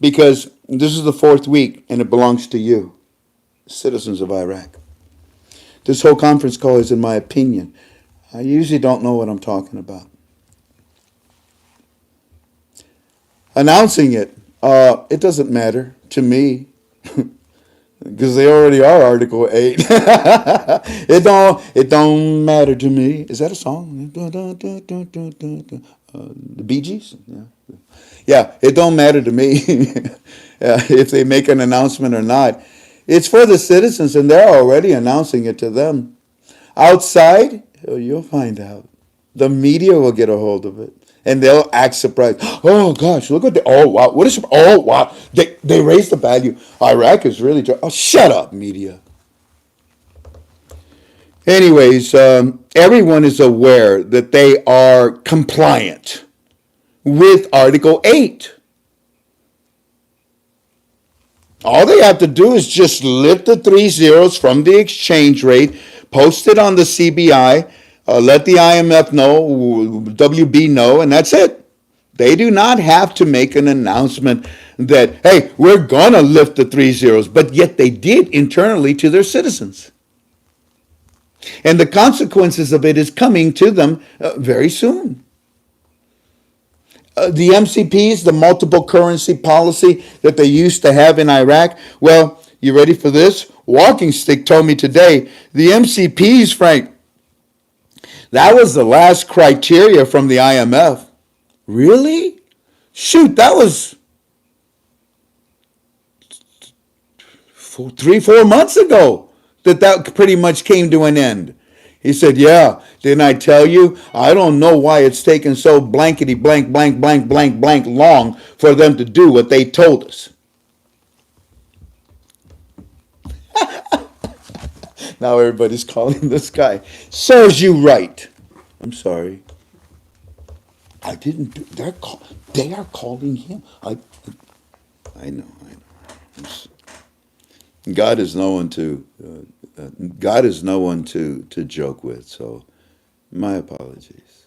Because this is the 4th week, and it belongs to you, citizens of Iraq. This whole conference call is, in my opinion, I usually don't know what I'm talking about. Announcing it, it doesn't matter to me, because they already are Article 8. It don't matter to me. Is that a song? The Bee Gees? Yeah, it don't matter to me if they make an announcement or not. It's for the citizens, and they're already announcing it to them. Outside, you'll find out. The media will get a hold of it, and they'll act surprised. Oh gosh, look at wow, what is? Oh wow, they raised the value. Iraq is really. Oh, shut up, media. Anyways, everyone is aware that they are compliant with Article 8. All they have to do is just lift the 3 zeros from the exchange rate, post it on the CBI, let the IMF know, WB know, and that's it. They do not have to make an announcement that, hey, we're going to lift the 3 zeros, but yet they did internally to their citizens. And the consequences of it is coming to them very soon. The MCPs, the multiple currency policy that they used to have in Iraq, well, you ready for this? Walking Stick told me today, the MCPs, Frank, that was the last criteria from the IMF. Really? Shoot, that was 3-4 months ago that pretty much came to an end. He said, yeah, didn't I tell you? I don't know why it's taken so blankety blank, blank, blank, blank, blank long for them to do what they told us. Now everybody's calling this guy. Serves you right. I'm sorry. I didn't do, they are calling him. I know, I know. God is no one to God is no one to joke with. So my apologies.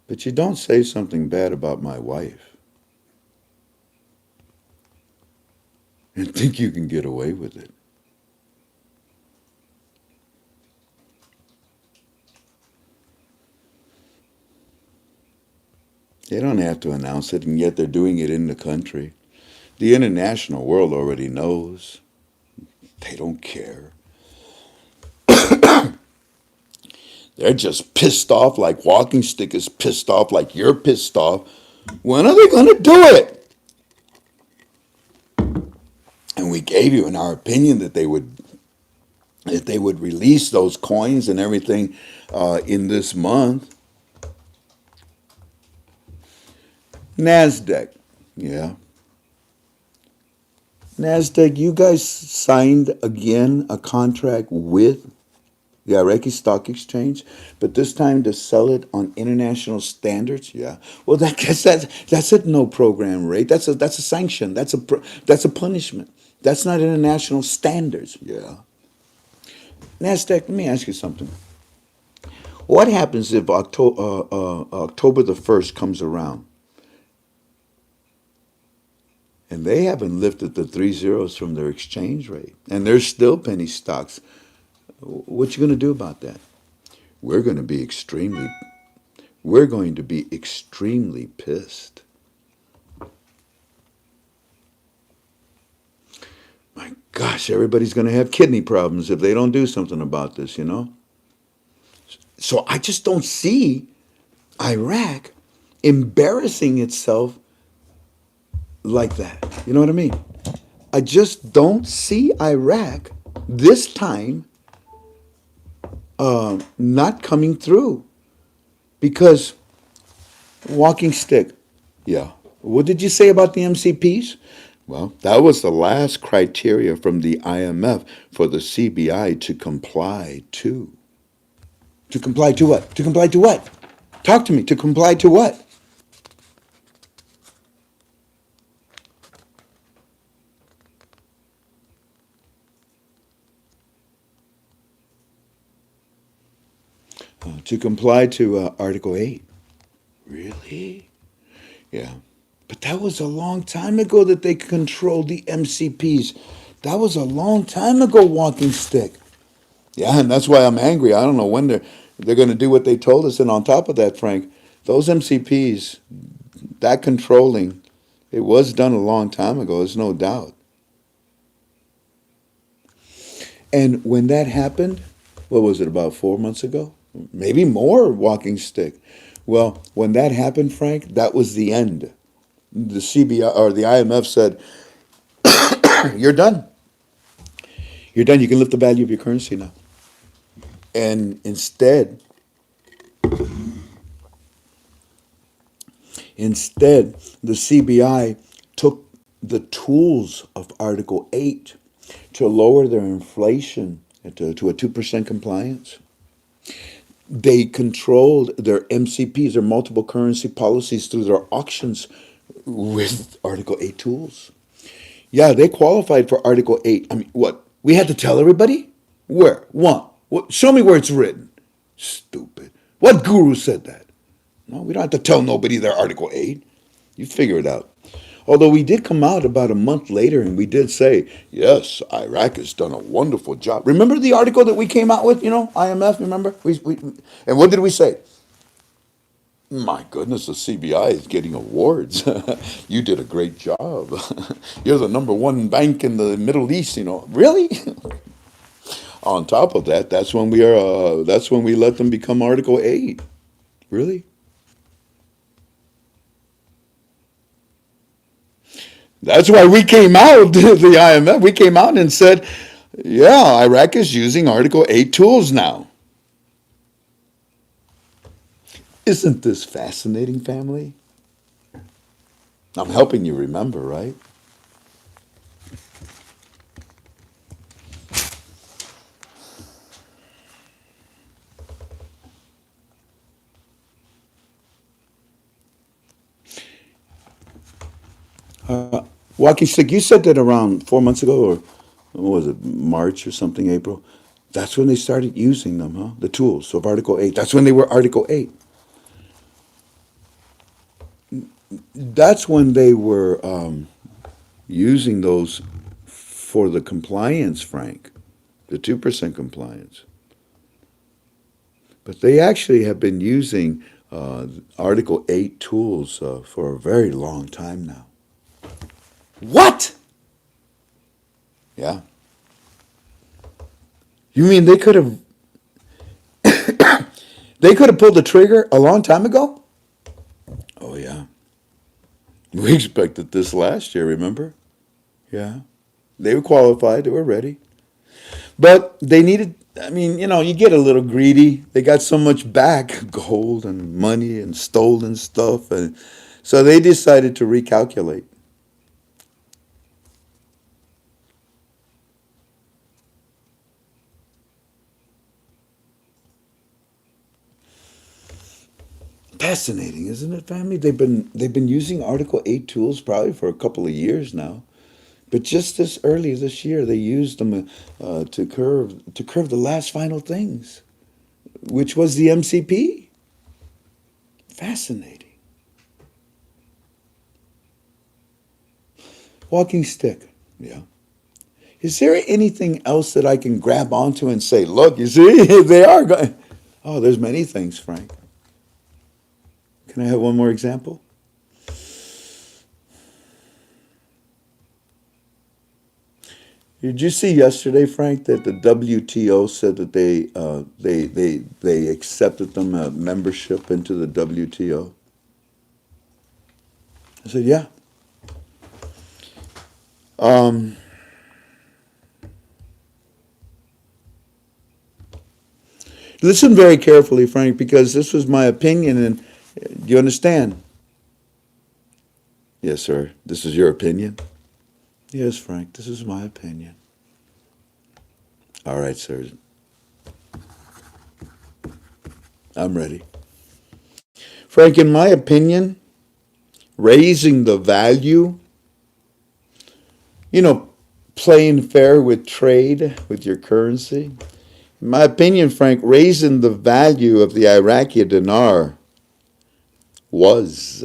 But you don't say something bad about my wife and think you can get away with it. They don't have to announce it, and yet they're doing it in the country. The international world already knows. They don't care. They're just pissed off like Walking Stick is pissed off like you're pissed off. When are they going to do it? And we gave you in our opinion that they would release those coins and everything in this month. NASDAQ. Yeah. NASDAQ, you guys signed again a contract with the Iraqi Stock Exchange, but this time to sell it on international standards. Yeah. Well, that's a no program rate. That's a sanction. That's a punishment. That's not international standards. Yeah. NASDAQ. Let me ask you something. What happens if October the 1st comes around and they haven't lifted the three zeros from their exchange rate and there's still penny stocks? What you going to do about that? We're going to be extremely we're going to be extremely pissed. My gosh, everybody's going to have kidney problems if they don't do something about this, you know? So I just don't see Iraq embarrassing itself like that. You know what I mean? I just don't see Iraq this time not coming through because Walking Stick. Yeah. What did you say about the MCPs? Well, that was the last criteria from the IMF for the CBI to comply to. To comply to what? To comply to what? Talk to me. To comply to what? To comply to Article 8. Really? Yeah. But that was a long time ago that they controlled the MCPs. That was a long time ago, Walking Stick. Yeah, and that's why I'm angry. I don't know when they're going to do what they told us. And on top of that, Frank, those MCPs, that controlling, it was done a long time ago. There's no doubt. And when that happened, what was it, about 4 months ago? Maybe more, Walking Stick. Well, when that happened, Frank, that was the end. The CBI or the IMF said, "You're done. You're done. You can lift the value of your currency now." And instead, the CBI took the tools of Article 8 to lower their inflation to a 2% compliance. They controlled their MCPs, their multiple currency policies, through their auctions with Article 8 tools. Yeah, they qualified for Article 8. I mean, what? We had to tell everybody? Where? One. What? Show me where it's written. Stupid. What guru said that? No, we don't have to tell nobody their Article 8. You figure it out. Although we did come out about a month later and we did say, yes, Iraq has done a wonderful job. Remember the article that we came out with, IMF, remember? And what did we say? My goodness, the CBI is getting awards. You did a great job. You're the number one bank in the Middle East, Really? On top of that, that's when we let them become Article 8. Really? That's why we came out, the IMF, we came out and said, yeah, Iraq is using Article 8 tools now. Isn't this fascinating, family? I'm helping you remember, right? Walking stick, you said that around 4 months ago, or what was it, March or something, April? That's when they started using them, huh? The tools of Article 8. That's when they were Article 8. That's when they were using those for the compliance, Frank, the 2% compliance. But they actually have been using Article 8 tools for a very long time now. What? Yeah. You mean they could have pulled the trigger a long time ago? Oh yeah. We expected this last year, remember? Yeah. They were qualified, they were ready. But they needed, I mean, you get a little greedy. They got so much back, gold and money and stolen stuff, and so they decided to recalculate. Fascinating, isn't it, family? They've been using Article 8 tools probably for a couple of years now. But just this early this year, they used them to curve the last final things, which was the MCP. Fascinating. Walking stick. Yeah. Is there anything else that I can grab onto and say, look, you see, they are going? Oh, there's many things, Frank. Can I have one more example? Did you see yesterday, Frank, that the WTO said that they accepted them membership into the WTO? I said, yeah. Listen very carefully, Frank, because this was my opinion, and do you understand? Yes, sir. This is your opinion? Yes, Frank, this is my opinion. All right, sir. I'm ready. Frank, in my opinion, raising the value, playing fair with trade, with your currency. In my opinion, Frank, raising the value of the Iraqi dinar was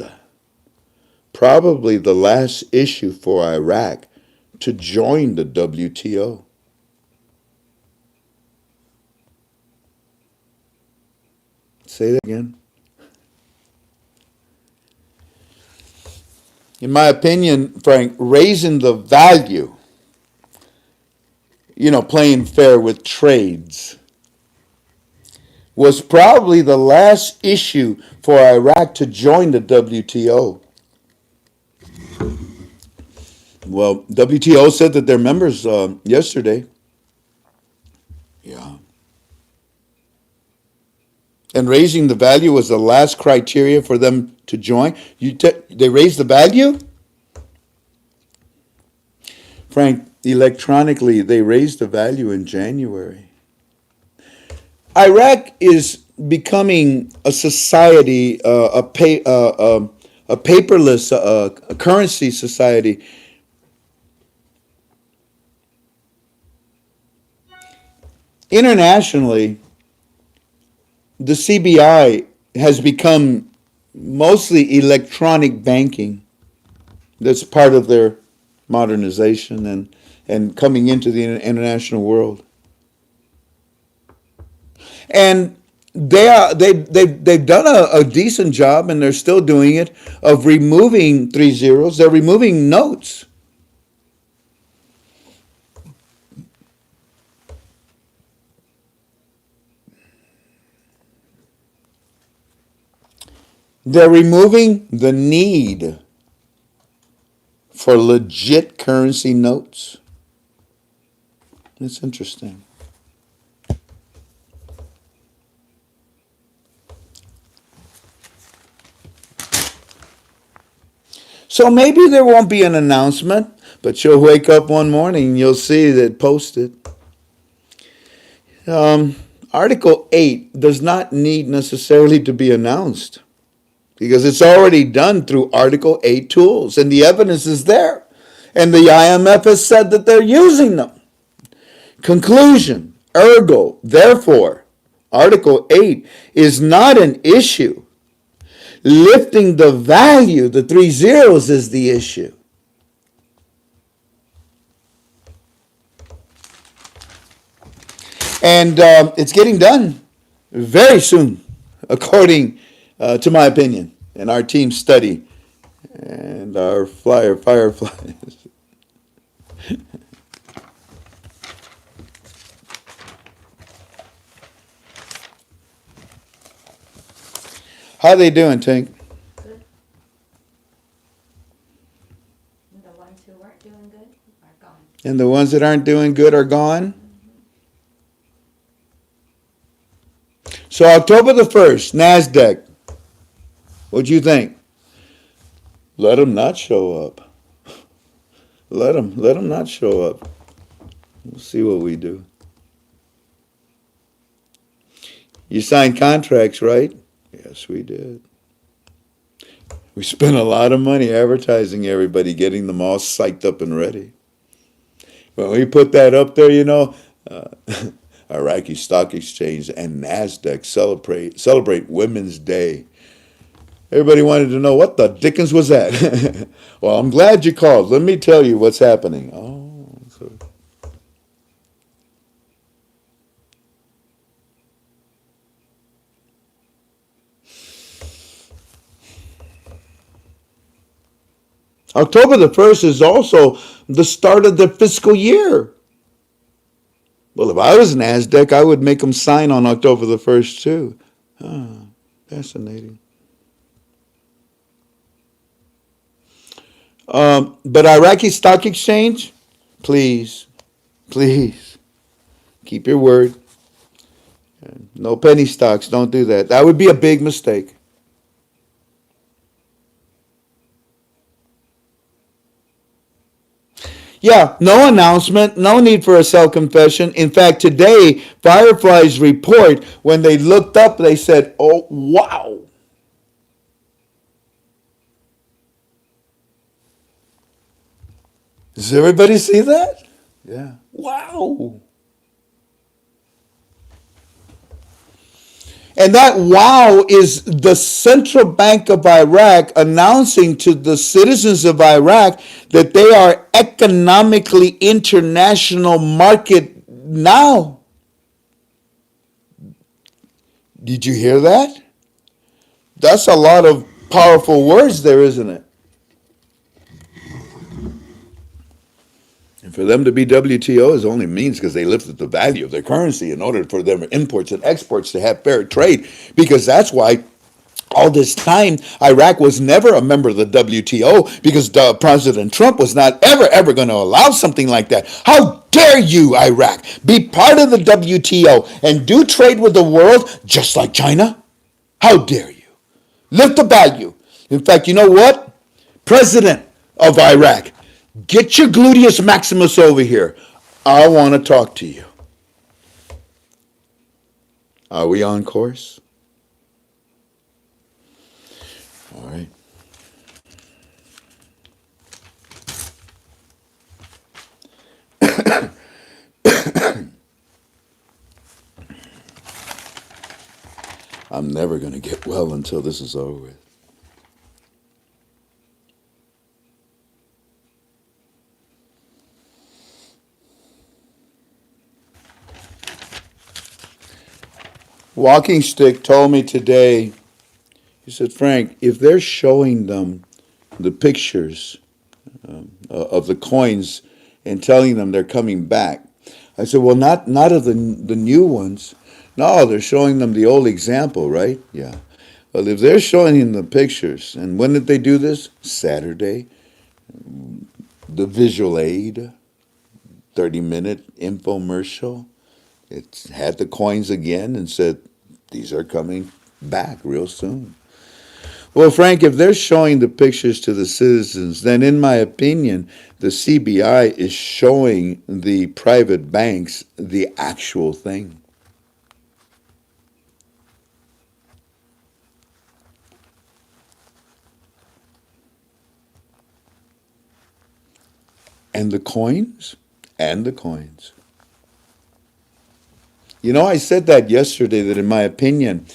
probably the last issue for Iraq to join the WTO. Say that again. In my opinion, Frank, raising the value, playing fair with trades, was probably the last issue for Iraq to join the WTO. Well, WTO said that their members yesterday. Yeah. And raising the value was the last criteria for them to join. They raised the value? Frank, electronically, they raised the value in January. Iraq is becoming a society, a paperless a currency society. Internationally, the CBI has become mostly electronic banking. That's part of their modernization and coming into the international world. And they've done a decent job, and they're still doing it, of removing 3 zeros. They're removing notes. They're removing the need for legit currency notes. It's interesting. So maybe there won't be an announcement, but you'll wake up one morning and you'll see that posted. Article 8 does not need necessarily to be announced, because it's already done through Article 8 tools, and the evidence is there. And the IMF has said that they're using them. Conclusion, ergo, therefore, Article 8 is not an issue. Lifting the value, the three zeros, is the issue. And it's getting done very soon, according to my opinion and our team study and our Fireflies. How they doing, Tank? Good. And the ones who weren't doing good are gone. And the ones that aren't doing good are gone? So October the 1st, NASDAQ. What'd you think? Let them not show up. Let them not show up. We'll see what we do. You signed contracts, right? Yes, we did. We spent a lot of money advertising everybody, getting them all psyched up and ready. When we put that up there, Iraqi Stock Exchange and NASDAQ celebrate Women's Day. Everybody wanted to know, what the dickens was that? Well, I'm glad you called. Let me tell you what's happening. October the 1st is also the start of the fiscal year. Well, if I was NASDAQ, I would make them sign on October the 1st too. Fascinating. But Iraqi Stock Exchange, please, keep your word. No penny stocks, don't do that. That would be a big mistake. Yeah, no announcement, no need for a self-confession. In fact, today, Firefly's report, when they looked up, they said, oh, wow. Does everybody see that? Yeah. Wow. And that wow is the Central Bank of Iraq announcing to the citizens of Iraq that they are economically international market now. Did you hear that? That's a lot of powerful words there, isn't it? And for them to be WTO is only means because they lifted the value of their currency in order for their imports and exports to have fair trade. Because that's why all this time Iraq was never a member of the WTO, because President Trump was not ever going to allow something like that. How dare you, Iraq, be part of the WTO and do trade with the world just like China? How dare you? Lift the value. In fact, you know what? President of Iraq, get your gluteus maximus over here. I want to talk to you. Are we on course? All right. I'm never going to get well until this is over with. Walking Stick told me today, he said, Frank, if they're showing them the pictures of the coins and telling them they're coming back, I said, well, not of the new ones. No, they're showing them the old example, right? Yeah. Well, if they're showing them the pictures, and when did they do this? Saturday. The visual aid, 30-minute infomercial. It had the coins again and said, these are coming back real soon. Well, Frank, if they're showing the pictures to the citizens, then in my opinion, the CBI is showing the private banks the actual thing. And the coins? And the coins. You know, I said that yesterday, that in my opinion,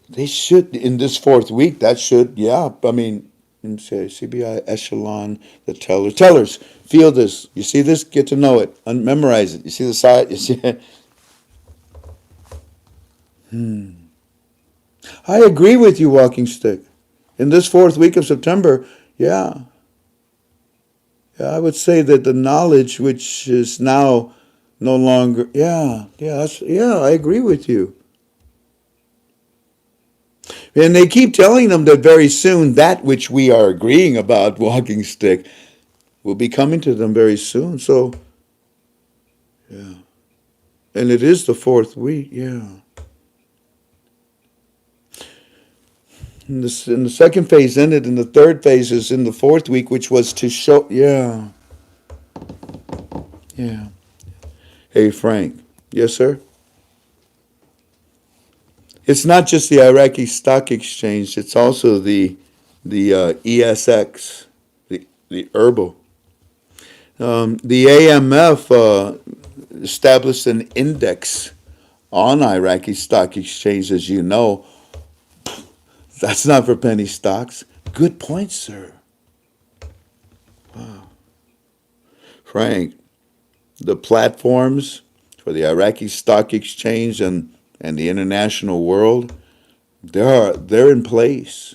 they should, in this fourth week, that should, yeah, I mean, let me say, CBI, echelon, the tellers. Tellers, feel this. You see this? Get to know it. Memorize it. You see the side? You see it? I agree with you, Walking Stick. In this fourth week of September, yeah. Yeah, I would say that the knowledge which is now no longer, I agree with you. And they keep telling them that very soon that which we are agreeing about, Walking Stick, will be coming to them very soon. So, yeah. And it is the fourth week, yeah. And the second phase ended, and the third phase is in the fourth week, which was to show, yeah. Yeah. Hey, Frank. Yes, sir? It's not just the Iraqi Stock Exchange, it's also the ESX, the herbal. The AMF established an index on Iraqi Stock Exchange, as you know. That's not for penny stocks. Good point, sir. Wow. Frank, the platforms for the Iraqi Stock Exchange and the international world, they're in place.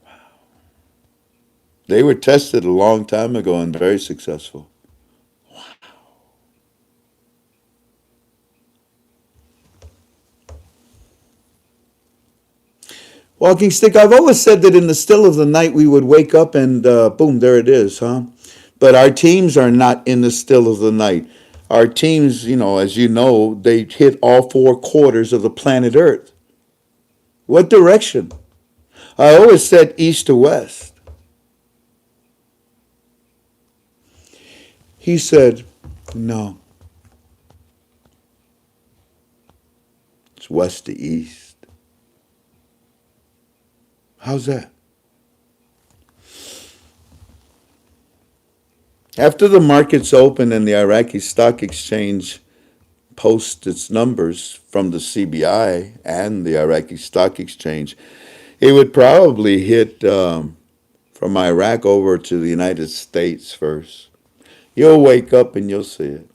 Wow. They were tested a long time ago and very successful. Wow. Walking Stick, I've always said that in the still of the night we would wake up and boom, there it is, huh? But our teams are not in the still of the night. Our teams, as you know, they hit all four quarters of the planet Earth. What direction? I always said east to west. He said, no. It's west to east. How's that? After the markets open and the Iraqi Stock Exchange posts its numbers from the CBI and the Iraqi Stock Exchange, it would probably hit from Iraq over to the United States first. You'll wake up and you'll see it.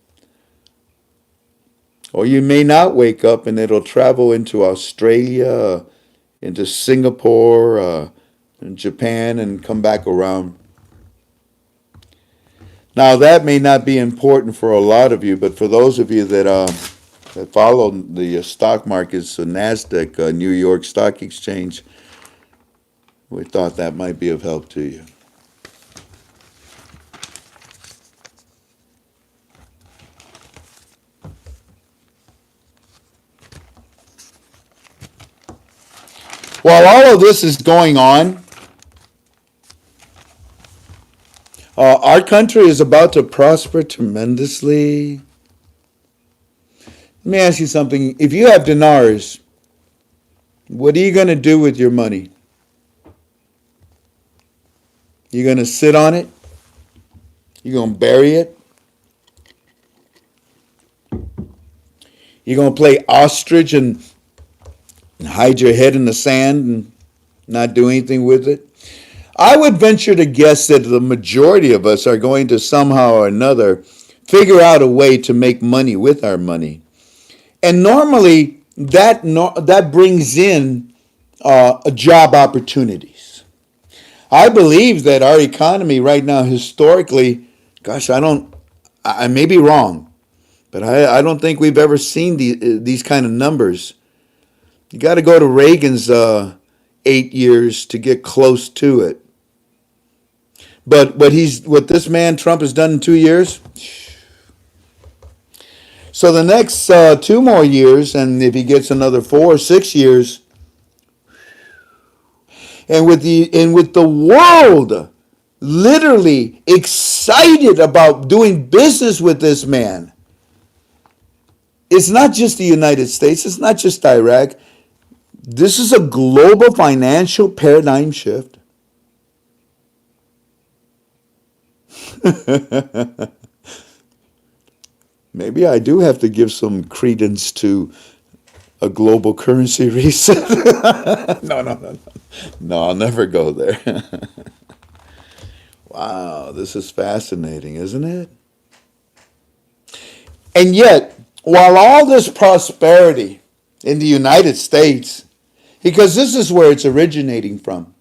Or you may not wake up and it'll travel into Australia, into Singapore, and Japan, and come back around. Now, that may not be important for a lot of you, but for those of you that follow the stock markets, the NASDAQ, New York Stock Exchange, we thought that might be of help to you. While all of this is going on, our country is about to prosper tremendously. Let me ask you something. If you have dinars, what are you going to do with your money? You're going to sit on it? You're going to bury it? You're going to play ostrich and hide your head in the sand and not do anything with it? I would venture to guess that the majority of us are going to somehow or another figure out a way to make money with our money. And normally that brings in job opportunities. I believe that our economy right now historically, I may be wrong, but I don't think we've ever seen these kind of numbers. You got to go to Reagan's 8 years to get close to it. But what this man Trump has done in 2 years. So the next 2 more years, and if he gets another 4 or 6 years, and with the world literally excited about doing business with this man, it's not just the United States, it's not just Iraq. This is a global financial paradigm shift. Maybe I do have to give some credence to a global currency reset. No. No, I'll never go there. Wow, this is fascinating, isn't it? And yet, while all this prosperity in the United States, because this is where it's originating from,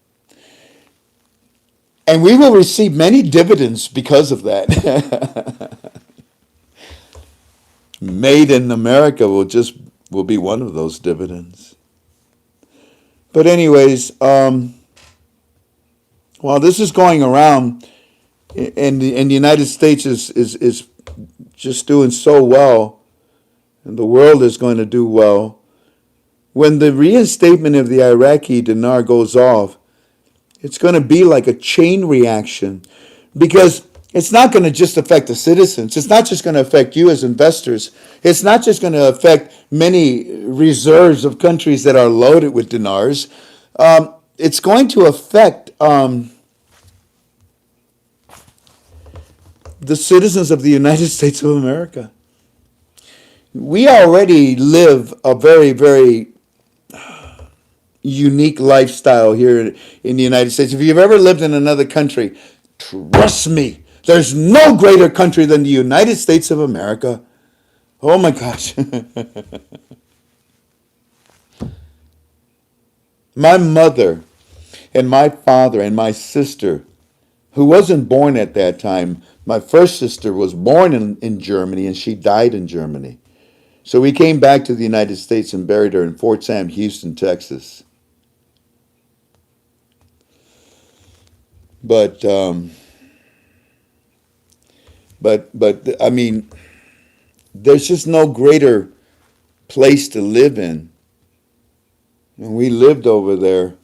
and we will receive many dividends because of that. Made in America will be one of those dividends. But anyways, while this is going around, and the United States is just doing so well, and the world is going to do well, when the reinstatement of the Iraqi dinar goes off, it's going to be like a chain reaction, because it's not going to just affect the citizens. It's not just going to affect you as investors. It's not just going to affect many reserves of countries that are loaded with dinars. It's going to affect the citizens of the United States of America. We already live a very, very unique lifestyle here in the United States. If you've ever lived in another country, trust me, there's no greater country than the United States of America. Oh my gosh. My mother and my father and my sister, who wasn't born at that time, my first sister was born in Germany and she died in Germany. So we came back to the United States and buried her in Fort Sam, Houston, Texas. But I mean, there's just no greater place to live in. And we lived over there.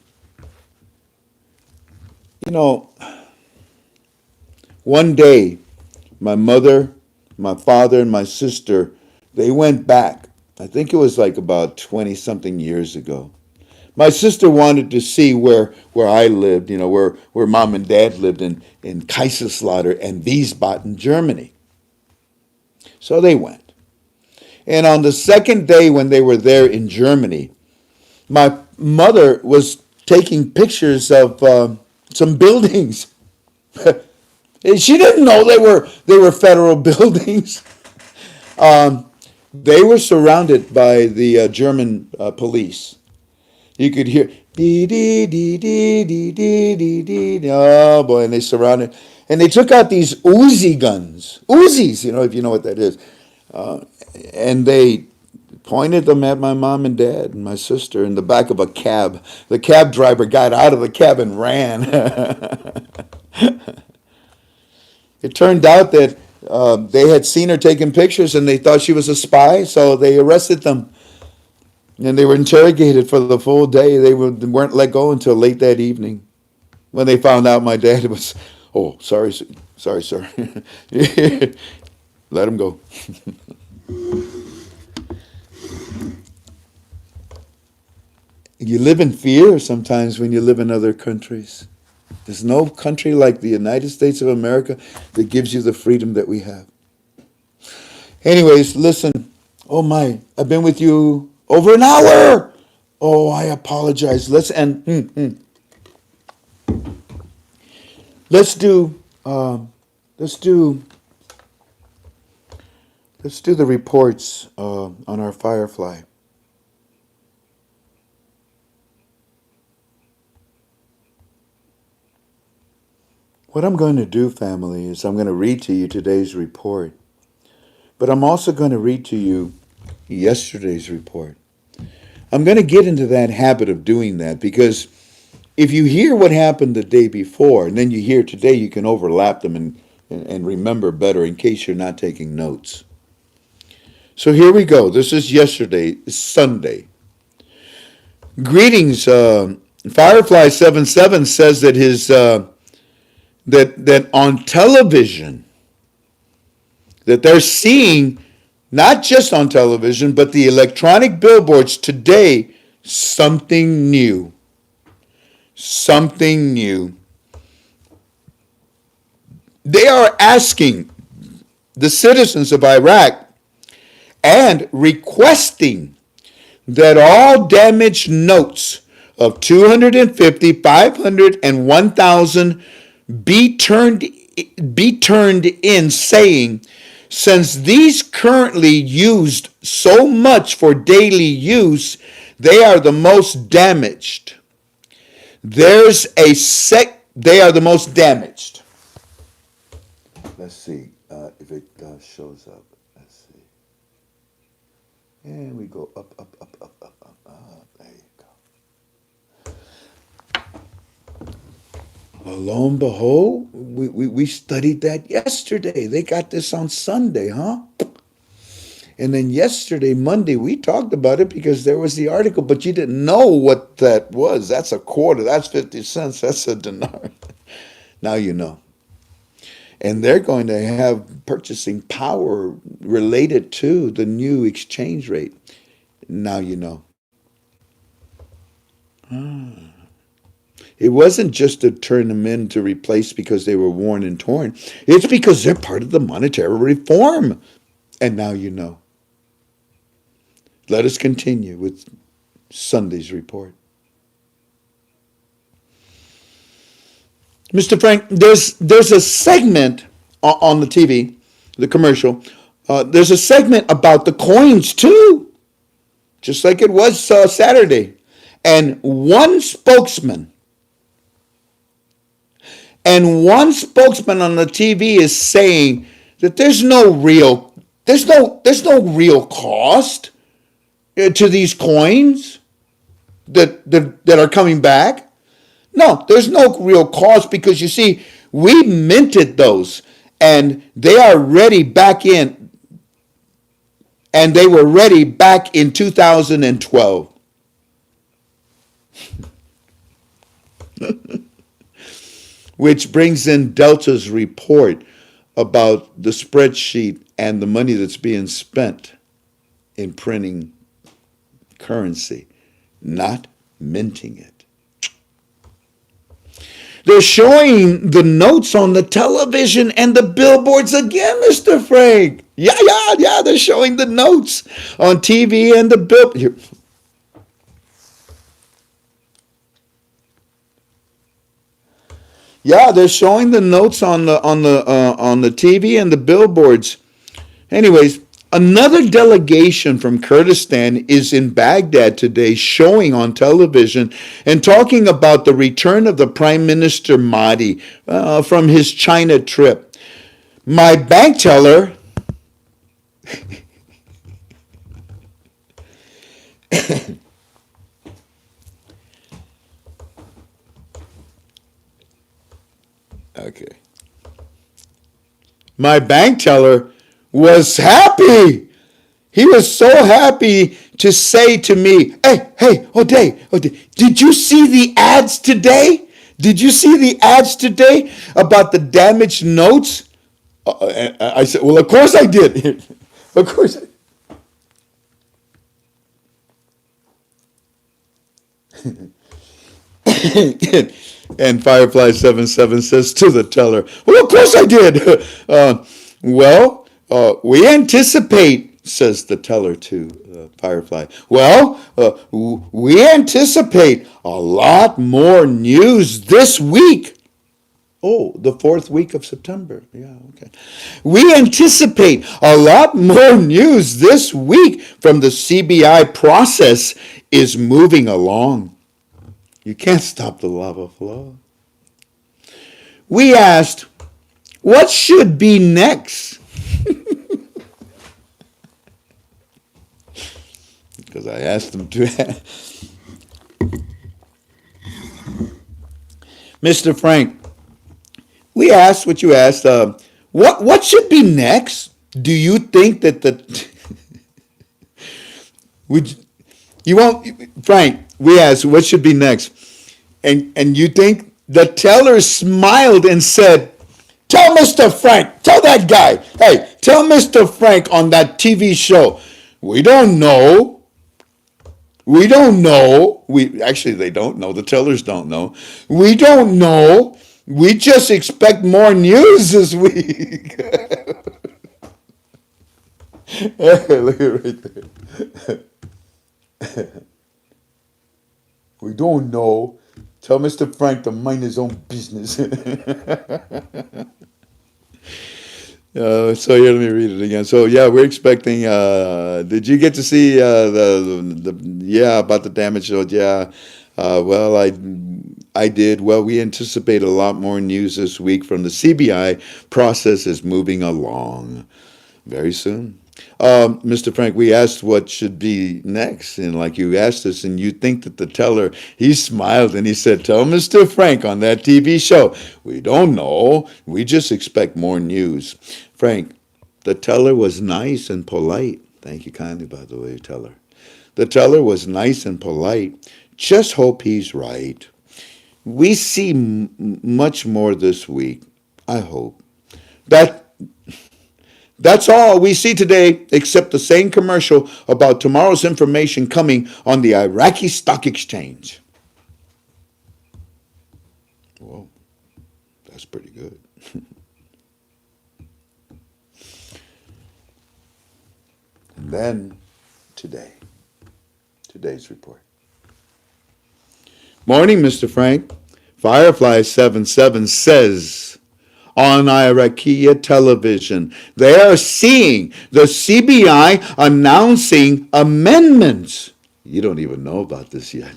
You know, one day, my mother, my father, and my sister, they went back. I think it was like about 20-something years ago. My sister wanted to see where I lived, you know, where mom and dad lived in Kaiserslautern and Wiesbaden, Germany. So they went. And on the second day when they were there in Germany, my mother was taking pictures of some buildings. And she didn't know they were federal buildings. They were surrounded by the German police. You could hear dee dee dee dee dee dee dee dee. Oh boy! And they surrounded, and they took out these Uzi guns, Uzis. You know, if you know what that is, and they pointed them at my mom and dad and my sister in the back of a cab. The cab driver got out of the cab and ran. It turned out that they had seen her taking pictures and they thought she was a spy, so they arrested them. And they were interrogated for the full day. They weren't let go until late that evening when they found out my dad was, oh, sorry, sir. Let him go. You live in fear sometimes when you live in other countries. There's no country like the United States of America that gives you the freedom that we have. Anyways, listen. Oh my, I've been with you over an hour. Oh, I apologize. Let's end. Let's do the reports on our Firefly. What I'm going to do, family, is I'm going to read to you today's report. But I'm also going to read to you yesterday's report. I'm going to get into that habit of doing that because if you hear what happened the day before and then you hear today, you can overlap them and remember better in case you're not taking notes. So here we go. This is yesterday, Sunday. Greetings. Firefly 77 says that his that on television, that they're seeing, not just on television, but the electronic billboards today, something new. Something new. They are asking the citizens of Iraq and requesting that all damaged notes of 250, 500, and 1,000 be turned in, saying, since these currently used so much for daily use, they are the most damaged. They are the most damaged. Let's see if it shows up. Let's see. And we go up, up, up, up, up, up, up. There you go. Lo and behold, we studied that yesterday. They got this on Sunday, huh? And then yesterday, Monday, we talked about it because there was the article, but you didn't know what that was. That's a quarter. That's 50 cents. That's a dinar. Now you know. And they're going to have purchasing power related to the new exchange rate. Now you know. It wasn't just to turn them in to replace because they were worn and torn. It's because they're part of the monetary reform. And now you know. Let us continue with Sunday's report. Mr. Frank, there's a segment on the TV, the commercial. There's a segment about the coins too, just like it was Saturday. And one spokesman on the TV is saying that there's no real cost to these coins that are coming back. No, there's no real cost because you see, we minted those and they are ready back in, and they were ready back in 2012. Which brings in Delta's report about the spreadsheet and the money that's being spent in printing currency, not minting it. They're showing the notes on the television and the billboards again, Mr. Frank. Yeah, they're showing the notes on TV and the bill. Yeah, they're showing the notes on the TV and the billboards. Anyways, another delegation from Kurdistan is in Baghdad today, showing on television and talking about the return of the Prime Minister Mahdi from his China trip. My bank teller okay. My bank teller was happy. He was so happy to say to me, hey, O'Day, did you see the ads today? Did you see the ads today about the damaged notes? I said, well, of course I did. Of course. And Firefly 77 says to the teller, well, of course I did. We anticipate, says the teller to Firefly. We anticipate a lot more news this week. Oh, the 4th week of September. Yeah, okay. We anticipate a lot more news this week from the CBI process is moving along. You can't stop the lava flow. We asked, what should be next? Because I asked them to. Mr. Frank, we asked what you asked. What should be next? Do you think that you won't, Frank? We asked what should be next, and you think the teller smiled and said, "Tell Mr. Frank, tell that guy, hey, tell Mr. Frank on that TV show. We don't know. We don't know. They don't know. The tellers don't know. We don't know. We just expect more news this week. Look at it right there. We don't know. Tell Mr. Frank to mind his own business. So here, let me read it again. So yeah, we're expecting. Did you get to see yeah, about the damage? So yeah, well, I did. Well, we anticipate a lot more news this week from the CBI. Process is moving along very soon. Mr. Frank, we asked what should be next, and like you asked us, and you think that the teller, he smiled and he said, "Tell Mr. Frank on that TV show, we don't know. We just expect more news." Frank, the teller was nice and polite. Thank you kindly, by the way, teller. The teller was nice and polite. Just hope he's right. We see much more this week. I hope. That That's all we see today, except the same commercial about tomorrow's information coming on the Iraqi Stock Exchange. Well, that's pretty good. And then today's report. Morning, Mr. Frank. Firefly 77 says on Iraqi television, they are seeing the CBI announcing amendments. You don't even know about this yet.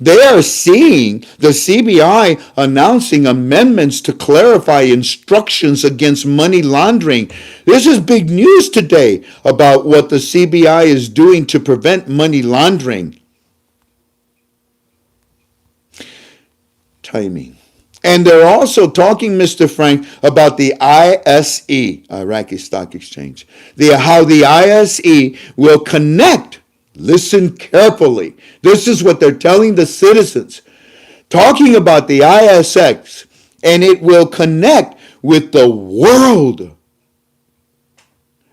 They are seeing the CBI announcing amendments to clarify instructions against money laundering. This is big news today about what the CBI is doing to prevent money laundering. Timing. And they're also talking, Mr. Frank, about the ISE, Iraqi Stock Exchange, how the ISE will connect. Listen carefully. This is what they're telling the citizens. Talking about the ISX, and it will connect with the world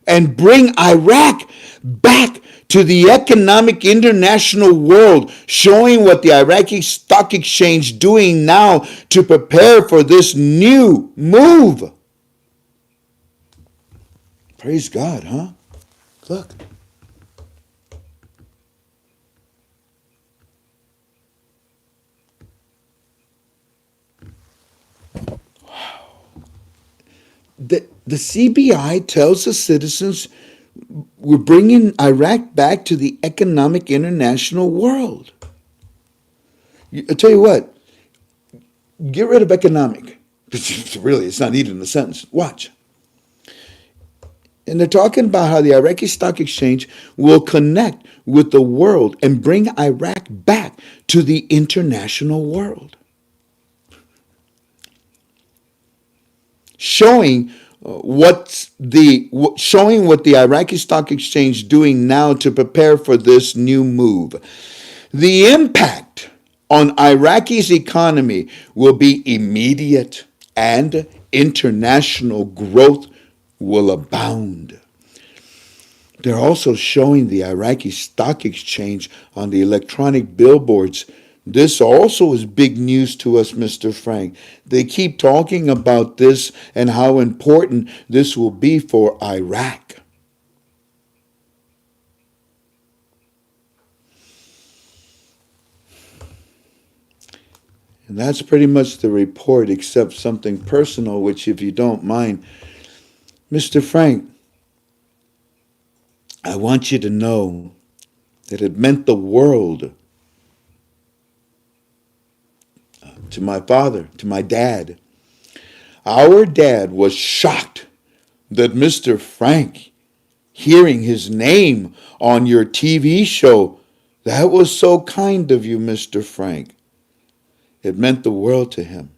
and bring Iraq back to the economic international world, showing what the Iraqi Stock Exchange doing now to prepare for this new move. Praise God, huh? Look. The CBI tells the citizens we're bringing Iraq back to the economic international world. I tell you what, get rid of economic. Really, it's not needed in the sentence. Watch. And they're talking about how the Iraqi Stock Exchange will connect with the world and bring Iraq back to the international world. Showing what the Iraqi Stock Exchange doing now to prepare for this new move. The impact on Iraqi's economy will be immediate, and international growth will abound. They're also showing the Iraqi Stock Exchange on the electronic billboards. This also is big news to us, Mr. Frank. They keep talking about this and how important this will be for Iraq. And that's pretty much the report, except something personal, which, if you don't mind, Mr. Frank, I want you to know that it meant the world to my father, to my dad. Our dad was shocked that Mr. Frank, hearing his name on your TV show, that was so kind of you, Mr. Frank. It meant the world to him.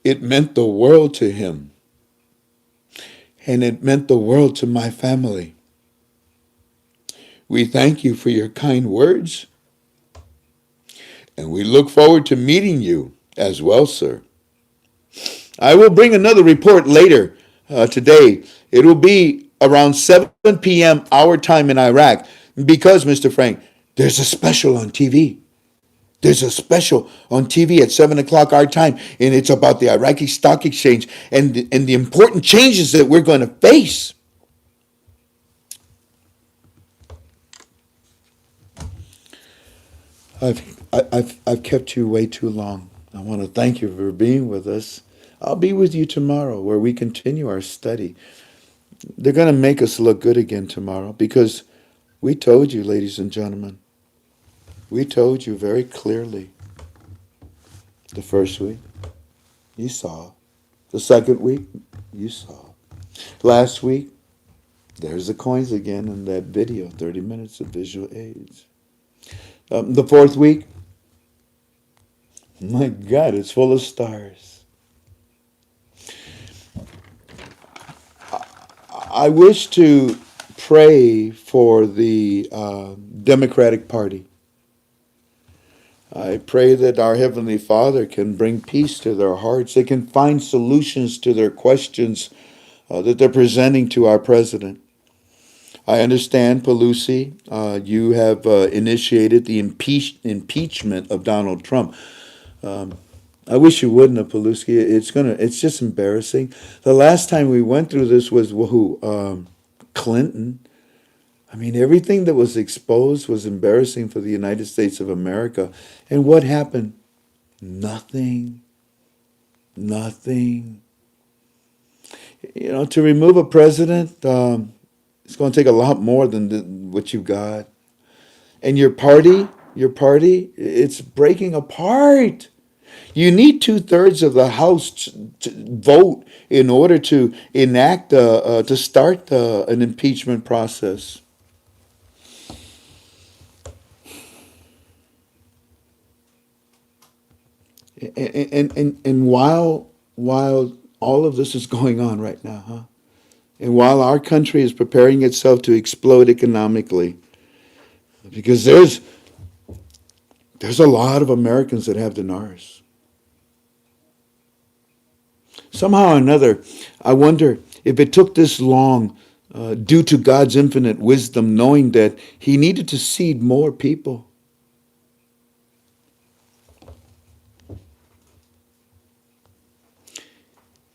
It meant the world to him. And it meant the world to my family. We thank you for your kind words. And we look forward to meeting you as well, sir. I will bring another report later today. It will be around 7 p.m. our time in Iraq because, Mr. Frank, there's a special on TV. There's a special on TV at 7 o'clock our time, and it's about the Iraqi Stock Exchange and the important changes that we're going to face. I've kept you way too long. I want to thank you for being with us. I'll be with you tomorrow where we continue our study. They're going to make us look good again tomorrow because we told you, ladies and gentlemen, we told you very clearly the first week, you saw. The second week, you saw. Last week, there's the coins again in that video, 30 minutes of visual aids. The fourth week, my God, it's full of stars. I wish to pray for the Democratic Party. I pray that our Heavenly Father can bring peace to their hearts. They can find solutions to their questions that they're presenting to our president. I understand, Pelosi, you have initiated the impeachment of Donald Trump. I wish you wouldn't have, Pelosi. It's just embarrassing. The last time we went through this was who? Clinton. I mean, everything that was exposed was embarrassing for the United States of America. And what happened? Nothing. Nothing. You know, to remove a president, it's going to take a lot more than what you got. And your party, it's breaking apart. You need 2/3 of the House to vote in order to enact, to start an impeachment process. And while all of this is going on right now, huh? And while our country is preparing itself to explode economically, because there's a lot of Americans that have dinars. Somehow or another, I wonder if it took this long due to God's infinite wisdom, knowing that He needed to seed more people.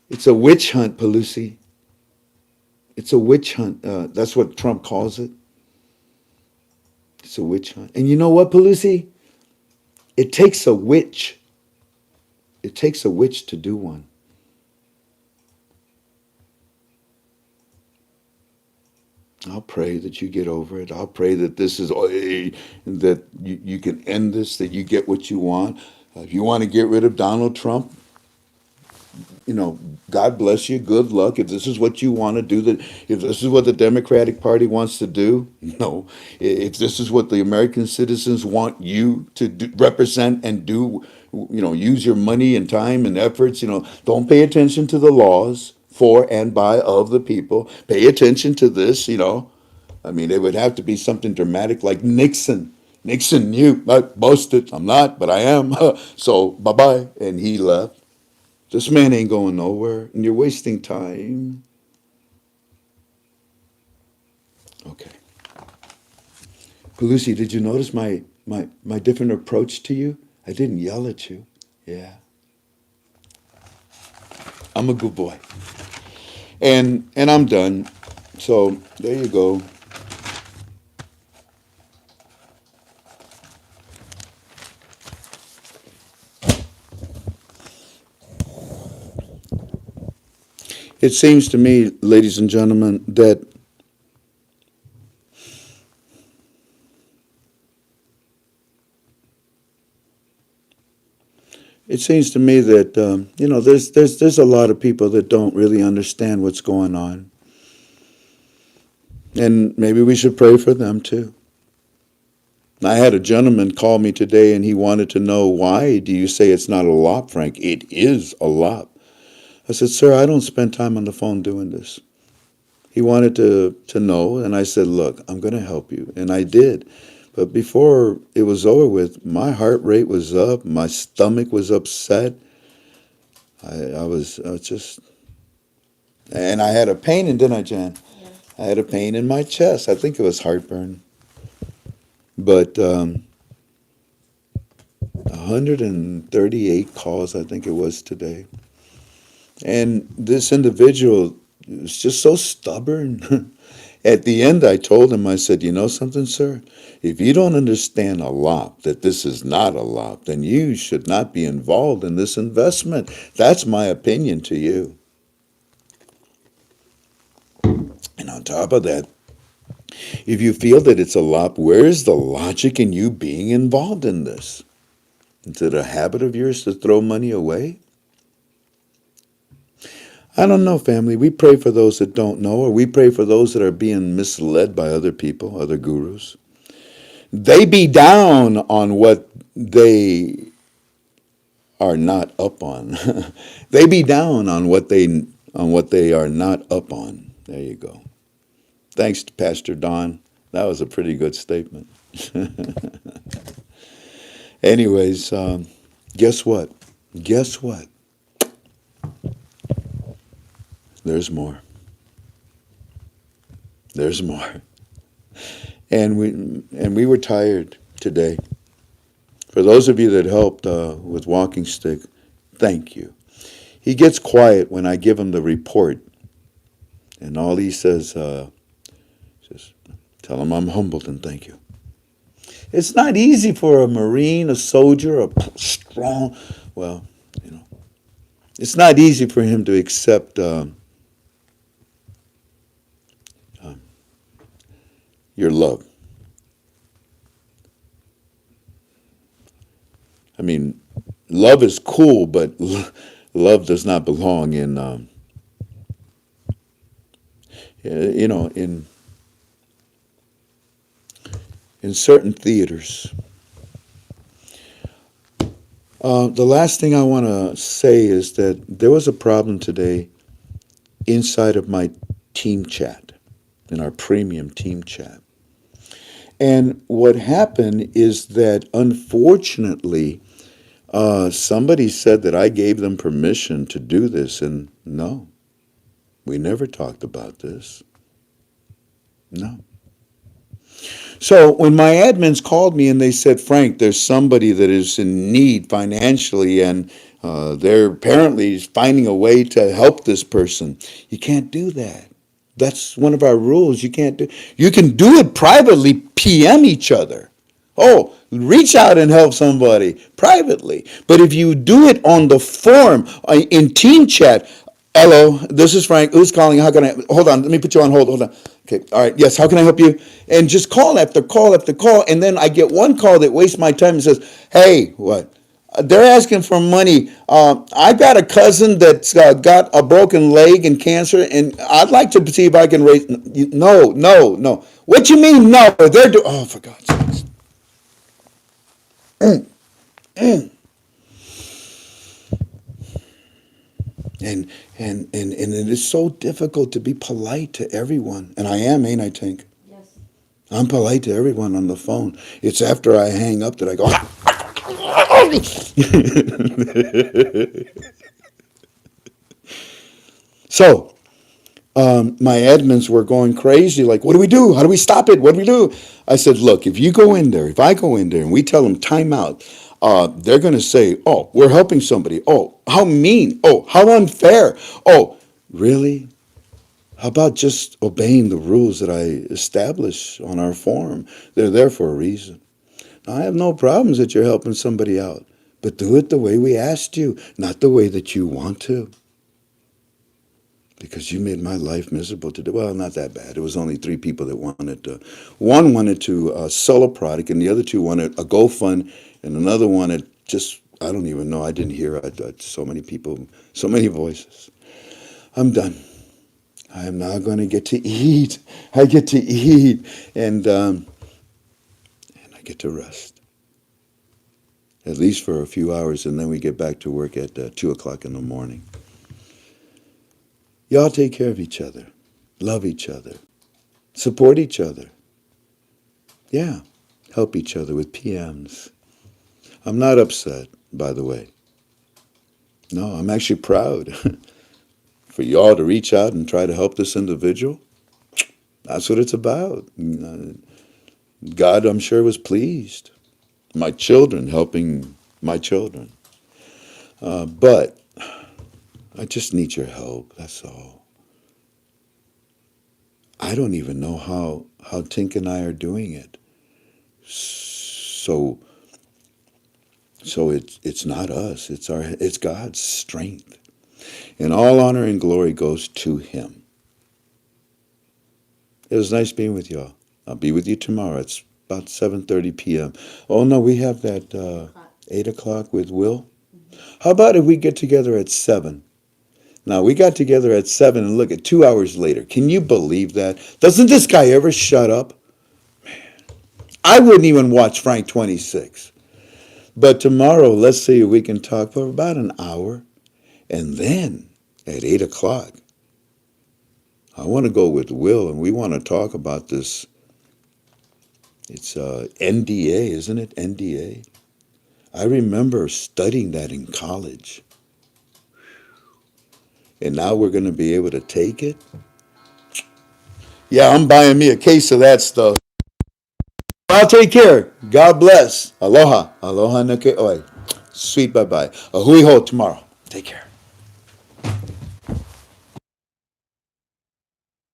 It's a witch hunt, Pelosi. It's a witch hunt. That's what Trump calls it. It's a witch hunt. And you know what, Pelosi? It takes a witch. It takes a witch to do one. I'll pray that you get over it. I'll pray that this is that you can end this, that you get what you want. If you want to get rid of Donald Trump, you know, God bless you. Good luck. If this is what you want to do, that if this is what the Democratic Party wants to do, no. If this is what the American citizens want you to represent and do, you know, use your money and time and efforts. You know, don't pay attention to the laws for and by of the people. Pay attention to this. You know, I mean, it would have to be something dramatic like Nixon. Nixon knew, I boasted, I'm not, but I am. So bye bye, and he left. This man ain't going nowhere, and you're wasting time. Okay. Pelosi, did you notice my different approach to you? I didn't yell at you. Yeah. I'm a good boy. And I'm done. So there you go. It seems to me, ladies and gentlemen, that you know, there's a lot of people that don't really understand what's going on, and maybe we should pray for them too. I had a gentleman call me today, and he wanted to know, why do you say it's not a lot, Frank? It is a lot. I said, sir, I don't spend time on the phone doing this. He wanted to know, and I said, look, I'm going to help you. And I did. But before it was over with, my heart rate was up, my stomach was upset. I was just, And I had a pain, and didn't I, Jan? Yes. I had a pain in my chest. I think it was heartburn. But 138 calls, I think it was today. And this individual was just so stubborn. At the end, I told him, I said, you know something, sir? If you don't understand a lot, that this is not a lot, then you should not be involved in this investment. That's my opinion to you. And on top of that, if you feel that it's a lot, where's the logic in you being involved in this? Is it a habit of yours to throw money away? I don't know, family. We pray for those that don't know, or we pray for those that are being misled by other people, other gurus. They be down on what they are not up on. They be down on what they are not up on. There you go. Thanks to Pastor Don. That was a pretty good statement. Anyways, guess what? Guess what? There's more. There's more. And we were tired today. For those of you that helped with walking stick, thank you. He gets quiet when I give him the report, and all he says, tell him I'm humbled and thank you. It's not easy for a Marine, a soldier, a strong, well, it's not easy for him to accept your love. I mean, love is cool, but love does not belong in, in certain theaters. The last thing I want to say is that there was a problem today inside of my team chat, in our premium team chat. And what happened is that, unfortunately, somebody said that I gave them permission to do this, and no, we never talked about this. No. So when my admins called me and they said, Frank, there's somebody that is in need financially, and they're apparently finding a way to help this person. You can't do that. That's one of our rules. You can't do. You can do it privately, PM each other. Oh, reach out and help somebody privately. But if you do it on the forum, in team chat, hello, this is Frank. Who's calling? How can I? Hold on. Let me put you on hold. Hold on. Okay. All right. Yes. How can I help you? And just call after call after call. And then I get one call that wastes my time and says, hey, what? They're asking for money. I got a cousin that's got a broken leg and cancer, and I'd like to see if I can raise. No, no, no. What you mean, no? They're doing. Oh, for God's sakes. And it is so difficult to be polite to everyone. And I am, ain't I, Tink? Yes. I'm polite to everyone on the phone. It's after I hang up that I go. So, my admins were going crazy, like, what do we do? How do we stop it? What do we do? I said, look, if I go in there and we tell them time out, they're going to say, oh, we're helping somebody. Oh, how mean. Oh, how unfair. Oh, really? How about just obeying the rules that I establish on our forum? They're there for a reason. I have no problems that you're helping somebody out, but do it the way we asked you, not the way that you want to. Because you made my life miserable today. Well, not that bad. It was only 3 people that wanted to. One wanted to sell a product, and the other 2 wanted a GoFund, and another wanted just, I don't even know. I didn't hear. So many people, so many voices. I'm done. I am now going to get to eat. I get to eat, and I get to rest. At least for a few hours, and then we get back to work at 2 o'clock in the morning. Y'all take care of each other. Love each other. Support each other. Yeah. Help each other with PMs. I'm not upset, by the way. No, I'm actually proud. for y'all to reach out and try to help this individual. That's what it's about. God, I'm sure, was pleased. My children, helping my children. But I just need your help, that's all. I don't even know how Tink and I are doing it. So it's not us, it's God's strength. And all honor and glory goes to him. It was nice being with y'all. I'll be with you tomorrow. It's about 7:30 p.m. Oh no, we have that 8 o'clock with Will. How about if we get together at 7? Now, we got together at 7 and look at 2 hours later. Can you believe that? Doesn't this guy ever shut up? I wouldn't even watch Frank 26. But tomorrow, let's see if we can talk for about an hour. And then at 8 o'clock, I want to go with Will and we want to talk about this. It's NDA, isn't it? NDA. I remember studying that in college. And now we're going to be able to take it. Yeah, I'm buying me a case of that stuff. I'll take care. God bless. Aloha. Aloha neke oi. Sweet bye-bye. A hui ho tomorrow. Take care.